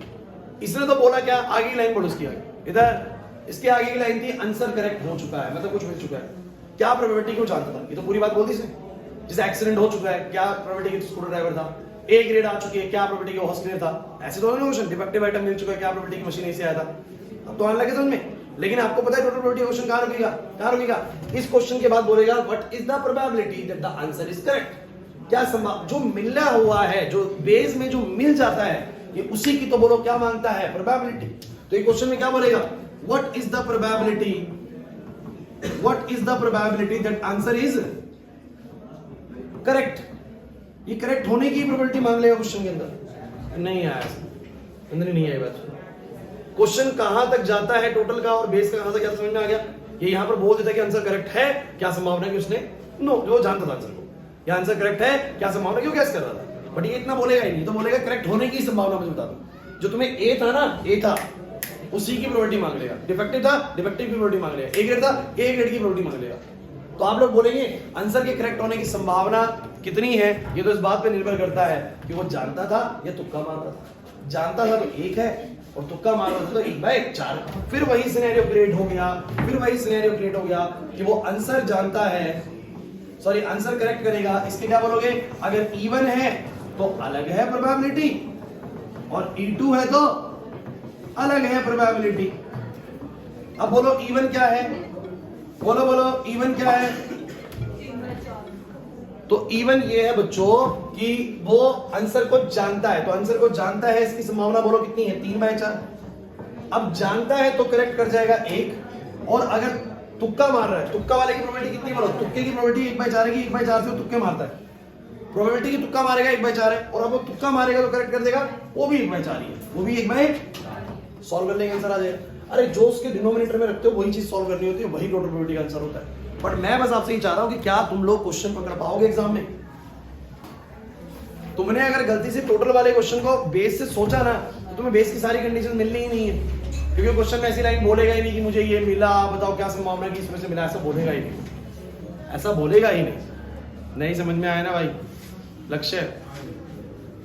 इसने तो बोला क्या, आगे की लाइन पढ़ो इसकी आगे, इधर इसके आगे की लाइन थी आंसर करेक्ट हो चुका है, मतलब कुछ मिल चुका है। क्या प्रोबेबिलिटी क्यों जानता था, ये तो पूरी बात बोल दी इसने। जैसे एक्सीडेंट हो चुका है, क्या प्रोबेबिलिटी कि स्कूटर ड्राइवर था, ए ग्रेड आ चुकी है, क्या प्रोबेबिलिटी कि हॉस्पिटल था। ऐसे तो क्वेश्चन डिफेक्टिव आइटम मिल चुका है, क्या प्रोबेबिलिटी कि मशीन ऐसे आया था। अब तो आने लगे समझ में। लेकिन आपको पता है टोटल प्रोबेबिलिटी क्वेश्चन कहां रुकेगा, इस क्वेश्चन के बाद बोलेगा what is the probability that the answer is correct. क्या संभव, जो मिलना हुआ है, जो बेस में जो मिल जाता है, ये उसी की तो बोलो क्या मांगता है, प्रोबेबिलिटी। तो ये क्वेश्चन में क्या बोलेगा, what is the probability that answer is correct. ये करेक्ट होने की प्रोबेबिलिटी मांग लेगा क्वेश्चन के अंदर। नहीं आया, अंदर नहीं आई बात। क्वेश्चन कहां तक जाता है टोटल का और बेस का कहां तक, क्या समझ में आ गया। ये यहां पर बोल देता है कि आंसर करेक्ट है, क्या संभावना है कि उसने नो जो जानता था आंसर को, या आंसर करेक्ट है, क्या संभावना क्यों गैस कर रहा था। बट ये इतना बोलेगा ही नहीं, तो बोलेगा करेक्ट होने की संभावना मुझे बता दो। जो तुम्हें ए था ना, ए था, उसी की प्रोबेबिलिटी मांग लेगा। डिफेक्टिव था, डिफेक्टिव की प्रोबेबिलिटी मांग लेगा। ए ग्रेड था, ए ग्रेड की प्रोबेबिलिटी मांग लेगा। तो आप लोग बोलेंगे आंसर के करेक्ट होने की संभावना कितनी है, ये तो इस बात पे निर्भर करता है कि वो जानता था या तुक्का मारता था। जानता था तो 1 है, और तुक्का मार रहा था तो 1/4। फिर वही सिनेरियो क्रिएट हो गया, कि वो आंसर जानता है, सॉरी आंसर करेक्ट करेगा। इसके क्या बोलोगे, अगर इवन है तो अलग है प्रोबेबिलिटी, और E2 है तो अलग है प्रोबेबिलिटी। अब बोलो इवन क्या है, बोलो इवन क्या है। तो इवन ये है बच्चों कि वो आंसर को जानता है, तो आंसर को जानता है, इसकी संभावना बोलो कितनी है, 3/4। अब जानता है तो करेक्ट कर जाएगा 1, और अगर तुक्का मार रहा है, तुक्का वाले की प्रोबेबिलिटी कितनी बोलो, तुक्के की प्रोबेबिलिटी 1/4 है, 1/4 से तुक्के मारता है, प्रोबेबिलिटी की तुक्का मारेगा 1/4 है, और अब वो तुक्का मारेगा तो करेक्ट कर देगा, वो भी 1/4 ही है, वो भी 1/4। सॉल्व कर लेंगे आंसर आ जाएगा। अरे जो उसके डिनोमिनेटर में रखते हो वही चीज सॉल्व करनी होती है, वही टोटल प्रोबेबिलिटी का आंसर होता है। बट मैं बस आपसे ये चाह रहा हूं कि क्या तुम लोग क्वेश्चन पकड़ पाओगे एग्जाम में। तुमने अगर गलती से टोटल वाले क्वेश्चन को बेस से सोचा ना तो तुम्हें बेस की सारी कंडीशन मिलनी ही नहीं है, क्योंकि क्वेश्चन में ऐसी लाइन बोलेगा ही नहीं कि मुझे ये मिला, बताओ क्या संभावना है कि इसमें से मिला, ऐसा बोलेगा ही नहीं, ऐसा बोलेगा ही नहीं समझ में आया ना भाई लक्ष्य।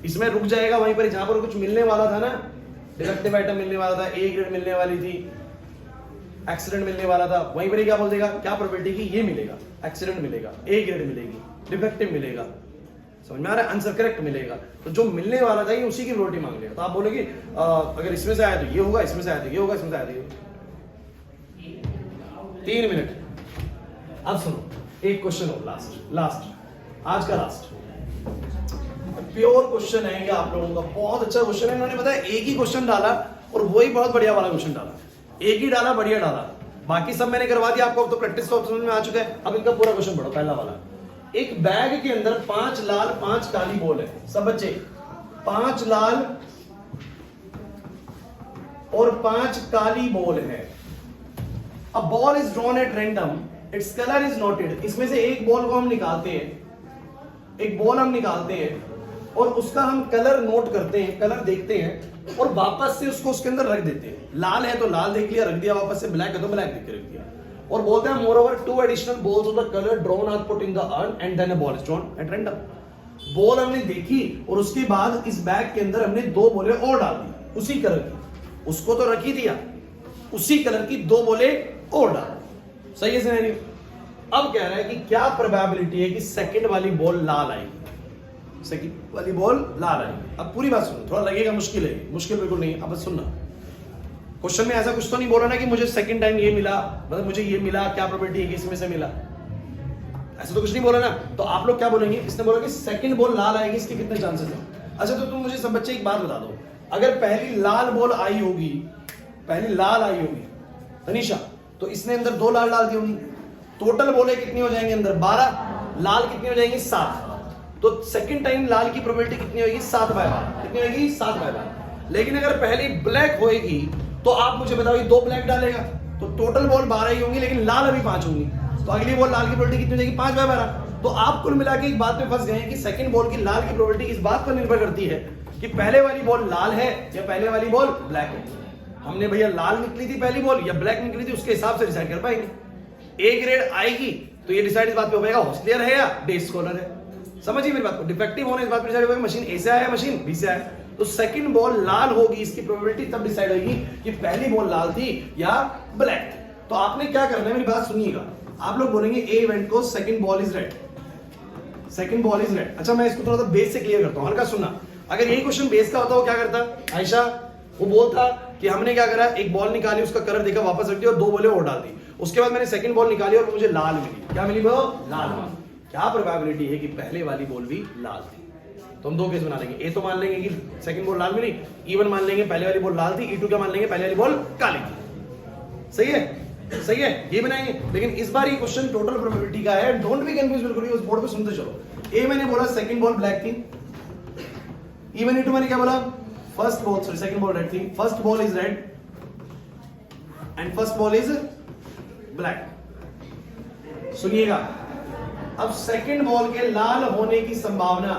इसमें रुक जाएगा वहीं पर जहां पर कुछ मिलने वाला था ना, डिफेक्टिव आइटम मिलने वाला था, ए ग्रेड मिलने वाली थी, एक्सीडेंट मिलने वाला था, वहीं पर ही क्या बोल देगा, क्या प्रोबेबिलिटी की ये मिलेगा, एक्सीडेंट मिलेगा, ए ग्रेड मिलेगी, डिफेक्टिव मिलेगा, समझ में आ रहा है, आंसर करेक्ट मिलेगा। तो जो मिलने वाला था ये उसी की प्रोबेबिलिटी मांग लेगा। तो आप बोलोगे अगर इसमें से आया तो ये होगा, इसमें से आया तो ये होगा, इसमें से आया तो ये होगा। 3 मिनट। अब सुनो एक क्वेश्चन हो, लास्ट आज का लास्ट प्योर क्वेश्चन है ये आप लोगों का, बहुत अच्छा क्वेश्चन है। इन्होंने बताया एक ही क्वेश्चन डाला और वही बहुत बढ़िया वाला क्वेश्चन डाला, एक ही डाला, बढ़िया डाला, बाकी सब मैंने करवा दिया आपको, अब तो प्रैक्टिस तो समझ में आ चुका है। अब इनका पूरा क्वेश्चन पढ़ो, पहला वाला। एक बैग के अंदर 5 लाल 5 काली बॉल है, सब बच्चे 5 लाल और 5 काली बॉल है। अ ball is drawn at random, its colour is noted. इसमें से एक बॉल को हम निकालते हैं, एक बॉल हम निकालते हैं और उसका हम कलर नोट करते हैं, कलर देखते हैं और वापस से उसको उसके अंदर रख देते हैं। लाल है तो लाल देख लिया, रख दिया, वापस से ब्लैक है तो ब्लैक देख के रख दिया, और बोलते हैं moreover 2 additional balls of the colour drawn are put in the urn and then a ball is drawn at random. Ball हमने देखी और उसके बाद इस बैग के अंदर हमने 2 बॉलें और डाल दी उसी कलर की, उसको तो रख ही दिया, उसी कलर की 2 बॉलें और डाल। सही है सिनेरियो। अब कह रहा है कि क्या प्रोबेबिलिटी है कि सेकंड वाली बॉल लाल आएगी, सेकंड वाली बॉल लाल आएगी। अब पूरी बात सुनो, थोड़ा लगेगा मुश्किल है, मुश्किल बिल्कुल नहीं, अब सुनना। क्वेश्चन में ऐसा कुछ तो नहीं बोला ना कि मुझे सेकंड टाइम ये मिला, मतलब मुझे ये मिला, क्या प्रोबेबिलिटी है कि इसमें से मिला, ऐसा तो कुछ नहीं बोला ना। तो आप लोग क्या बोलेंगे, इसने बोला कि सेकंड बॉल लाल आएगी, इसके कितने चांसेस हैं। अच्छा तो तुम मुझे सब बच्चे एक बात बता दो, अगर पहली लाल बॉल आई होगी, पहली लाल आई होगी अनीशा, तो इसने अंदर 2 लाल डाल दी होंगी, टोटल बॉलें कितनी हो जाएंगी अंदर 12, लाल कितनी हो जाएंगी 7, तो सेकंड टाइम लाल की प्रोबेबिलिटी कितनी होगी 7/12, कितनी होगी 7/12। लेकिन अगर पहली ब्लैक होएगी तो आप मुझे बताओ, 2 ब्लैक डालेगा तो टोटल बॉल 12 ही होंगी, लेकिन लाल अभी 5 होंगी, तो अगली बॉल लाल की प्रोबेबिलिटी कितनी हो जाएगी 5/12। तो आप कुल मिला के एक बात में फंस गए हैं कि सेकंड बॉल की लाल की प्रोबेबिलिटी इस बात पर निर्भर करती है कि पहले वाली बॉल लाल है या पहले वाली बॉल ब्लैक है। हमने भैया लाल निकली थी पहली बॉल या ब्लैक निकली थी, उसके हिसाब से डिसाइड कर पाएंगे। ए ग्रेड आएगी तो ये डिसाइड इस बात पे हो पाएगा हॉस्टलियर है या डे स्कॉलर है। समझिए मेरी बात को, डिफेक्टिव होने इस बात पे डिसाइड होगा मशीन ए से आया मशीन बी से आया। तो सेकंड बॉल लाल होगी, इसकी प्रोबेबिलिटी तब डिसाइड होगी कि पहली बॉल लाल थी या ब्लैक थी। तो आपने क्या करना है, मेरी बात सुनिएगा, आप लोग बोलेंगे ए इवेंट को second ball is red, second ball is red. अच्छा मैं इसको थोड़ा सा बेस से क्लियर करता हूं, हल्का सुनना। अगर यही क्वेश्चन बेस का होता वो क्या करता आयशा, वो बोलता कि हमने क्या करा, एक बॉल निकाली, उसका कलर देखा, वापस रख दिया और 2 बॉलें और डाल दी। उसके बाद मैंने सेकंड बॉल निकाली और मुझे लाल मिली, क्या मिली वो लाल। क्या प्रोबेबिलिटी है कि पहले वाली बॉल भी लाल थी। तो हम 2 केस बना लेंगे, ए तो मान लेंगे कि सेकंड बॉल लाल मिली, E1 मान लेंगे पहले वाली बॉल लाल थी, E2 क्या मान लेंगे पहले वाली बॉल काली थी। सही है, सही है, ये बनाएंगे। लेकिन इस बार ये क्वेश्चन टोटल प्रोबेबिलिटी का है, डोंट बी कंफ्यूज, बिल्कुल उस बोर्ड पे सुनते चलो। ए मैंने बोला सेकंड बॉल ब्लैक थी, E1 E2 मैंने क्या बोला, first ball sorry second ball red थी, first ball is red and first ball is black. सुनिएगा, अब सेकंड बॉल के लाल होने की संभावना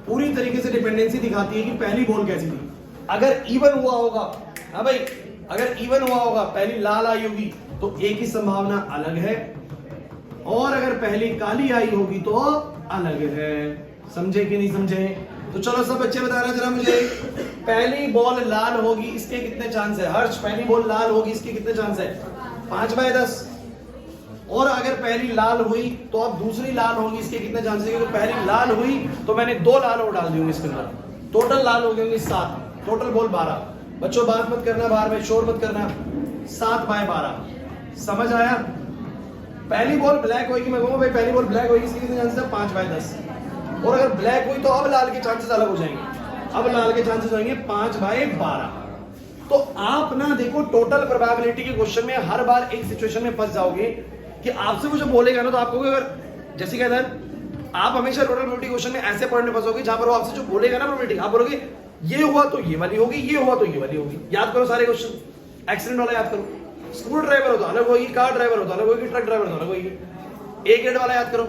पूरी तरीके से डिपेंडेंसी दिखाती है कि पहली बॉल कैसी थी। अगर इवन हुआ होगा, हाँ भाई, अगर इवन हुआ होगा, पहली लाल आई होगी तो ए की संभावना अलग है, और अगर पहली काली आई होगी तो अलग है। समझे कि नहीं समझे? तो चलो सब बच्चे बताना जरा मुझे, पहली बॉल लाल होगी इसके कितने चांस है? हर्ष, पहली बॉल लाल होगी इसके कितने चांस है? 5/10। और अगर पहली लाल हुई तो अब दूसरी लाल होगी, इसके कितने चांस है? क्योंकि पहली लाल हुई तो मैंने 2 लाल और डाल दी होंगी इसके अंदर, टोटल लाल हो गए 7, टोटल बॉल 12। बच्चों बात मत करना, बाहर में शोर मत करना, 7/12। समझ आया? पहली बॉल ब्लैक होगी, मैं कहूंगा भाई पहली बॉल ब्लैक होगी, इसके कितने चांसेस है? 5/10। और अगर ब्लैक हुई तो अब लाल के चांसेस अलग हो जाएंगे, अब लाल के चांसेस होंगे 5/12। तो आप ना देखो, टोटल प्रोबेबिलिटी के क्वेश्चन में हर बार एक सिचुएशन में फंस जाओगे कि आपसे कुछ बोलेगा ना तो आपको, अगर जैसे क्या इधर आप हमेशा टोटल प्रोबेबिलिटी क्वेश्चन में ऐसे पढ़ने फंसोगे जहां पर वो आपसे जो बोलेगा ना प्रोबेबिलिटी, आप बोलोगे ये हुआ तो ये वाली होगी, ये हुआ तो ये वाली होगी। याद करो सारे क्वेश्चन। एक्सीडेंट वाला याद करो, स्कूल ड्राइवर हो तो अलग होगी, कार ड्राइवर हो तो अलग होगी, ट्रक ड्राइवर हो तो अलग होगी। ए ग्रेड वाला याद करो,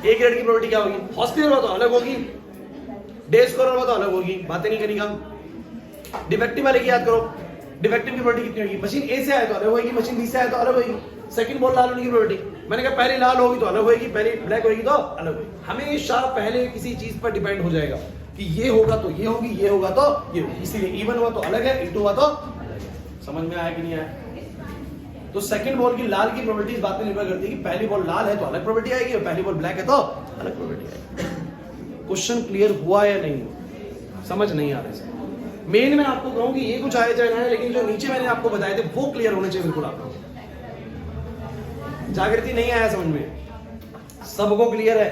ए ग्रेड की प्रोबेबिलिटी क्या होगी, हॉस्पिटल हो तो अलग होगी, डे स्कॉलर हो तो अलग होगी, बातें नहीं करनी काम। डिफेक्टिव वाले की याद करो, डिफेक्टिव की प्रोबेबिलिटी कितनी होगी, मशीन ए से आए तो अलग होगी, मशीन बी से आए तो अलग होगी। सेकंड बॉल लाल होने की प्रोबेबिलिटी, मैंने कहा पहली लाल होगी तो अलग होगी, पहली ब्लैक होगी तो अलग होगी। हमेशा पहले किसी चीज पर डिपेंड हो जाएगा कि ये होगा तो ये होगी, ये होगा तो ये होगी, इसीलिए इवन हुआ तो अलग है, इटू हुआ तो अलग है। समझ में आया कि नहीं आया? तो सेकंड बॉल की लाल की प्रोबेबिलिटी इस बात पे निर्भर करती है कि पहली बॉल लाल है तो अलग प्रोबेबिलिटी आएगी और पहली बॉल ब्लैक है तो अलग प्रोबेबिलिटी आएगी। क्वेश्चन क्लियर हुआ या नहीं हुआ? समझ नहीं आ रहा है। मेन मैं आपको कहूं कि ये कुछ आए चाहे ना है, लेकिन जो नीचे मैंने आपको बताए थे वो क्लियर होने चाहिए बिल्कुल। आपको जागृति नहीं आया समझ में? सबको क्लियर है?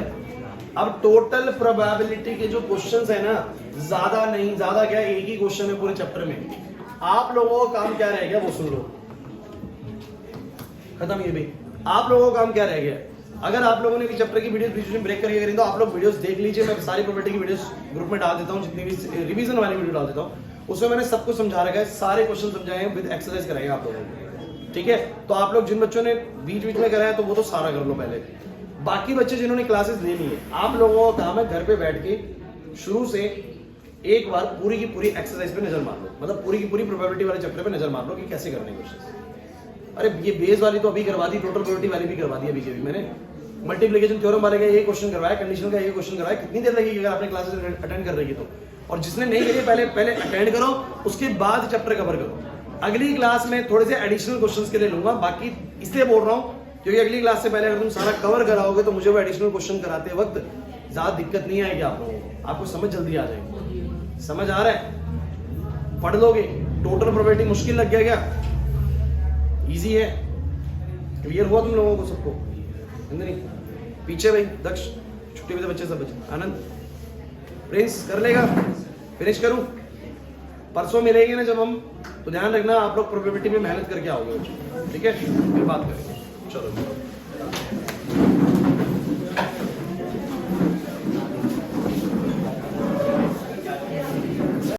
अब टोटल प्रोबेबिलिटी के जो क्वेश्चंस है ना, ज्यादा नहीं, ज्यादा क्या, एक ही क्वेश्चन है पूरे चैप्टर में। आप लोगों का काम क्या रह गया वो सुन लो, खत्म। ये भी आप लोगों का काम क्या रह गया, अगर आप लोगों ने भी चैप्टर की वीडियोस बीच में ब्रेक करके करें तो आप लोग वीडियोस देख लीजिए। मैं सारी प्रोबेबिलिटी की वीडियोस ग्रुप में डाल देता हूं, जितनी भी रिवीजन वाली वीडियो डाल देता हूं, उसमें मैंने सब कुछ समझा रखा है, सारे क्वेश्चन समझाए हैं, विद एक्सरसाइज कराएंगे आप लोगों को, ठीक है? तो आप लोग जिन बच्चों ने बीच बीच में कराया तो वो तो सारा कर लो पहले। बाकी बच्चे जिन्होंने क्लासेस ले ली है, आप लोगों का काम है घर पे बैठ के शुरू से एक बार पूरी की पूरी एक्सरसाइज पे नजर मार लो, मतलब पूरी की पूरी प्रोबेबिलिटी वाले चैप्टर पे नजर मार लो कि कैसे करने क्वेश्चन। अरे ये बेस वाली तो अभी करवा दी, टोटल प्रोबेबिलिटी वाली भी करवा दी अभी के भी मैंने। मल्टीप्लिकेशन थ्योरम वाले का ये क्वेश्चन करवाया, कंडीशनल का ये क्वेश्चन करवाया। कितनी देर लगेगी अगर आपने क्लासेस अटेंड कर रही है तो? और जिसने नहीं करी पहले अटेंड करो, उसके बाद चैप्टर कवर करो। अगली क्लास में थोड़े से एडिशनल क्वेश्चंस के लिए लूंगा, बाकी इसलिए बोल रहा हूं क्योंकि अगली क्लास से पहले अगर तुम सारा कवर कराओगे तो मुझे वो एडिशनल क्वेश्चन कराते वक्त ज्यादा दिक्कत नहीं आएगी आप लोगों को, आपको समझ जल्दी आ जाएगी। समझ आ रहा है? पढ़ लोगे। टोटल प्रोबेबिलिटी मुश्किल लग गया क्या? इजी है, क्लियर हुआ तुम लोगों को सबको? नहीं पीछे भाई दक्ष, छुट्टी में बच्चे सब बच्चे, आनंद, प्रिंस कर लेगा, फिनिश करूं? परसों मिलेंगे ना जब हम, तो ध्यान रखना आप लोग प्रोबेबिलिटी में मेहनत करके आओगे, ठीक है? फिर बात करेंगे, चलो।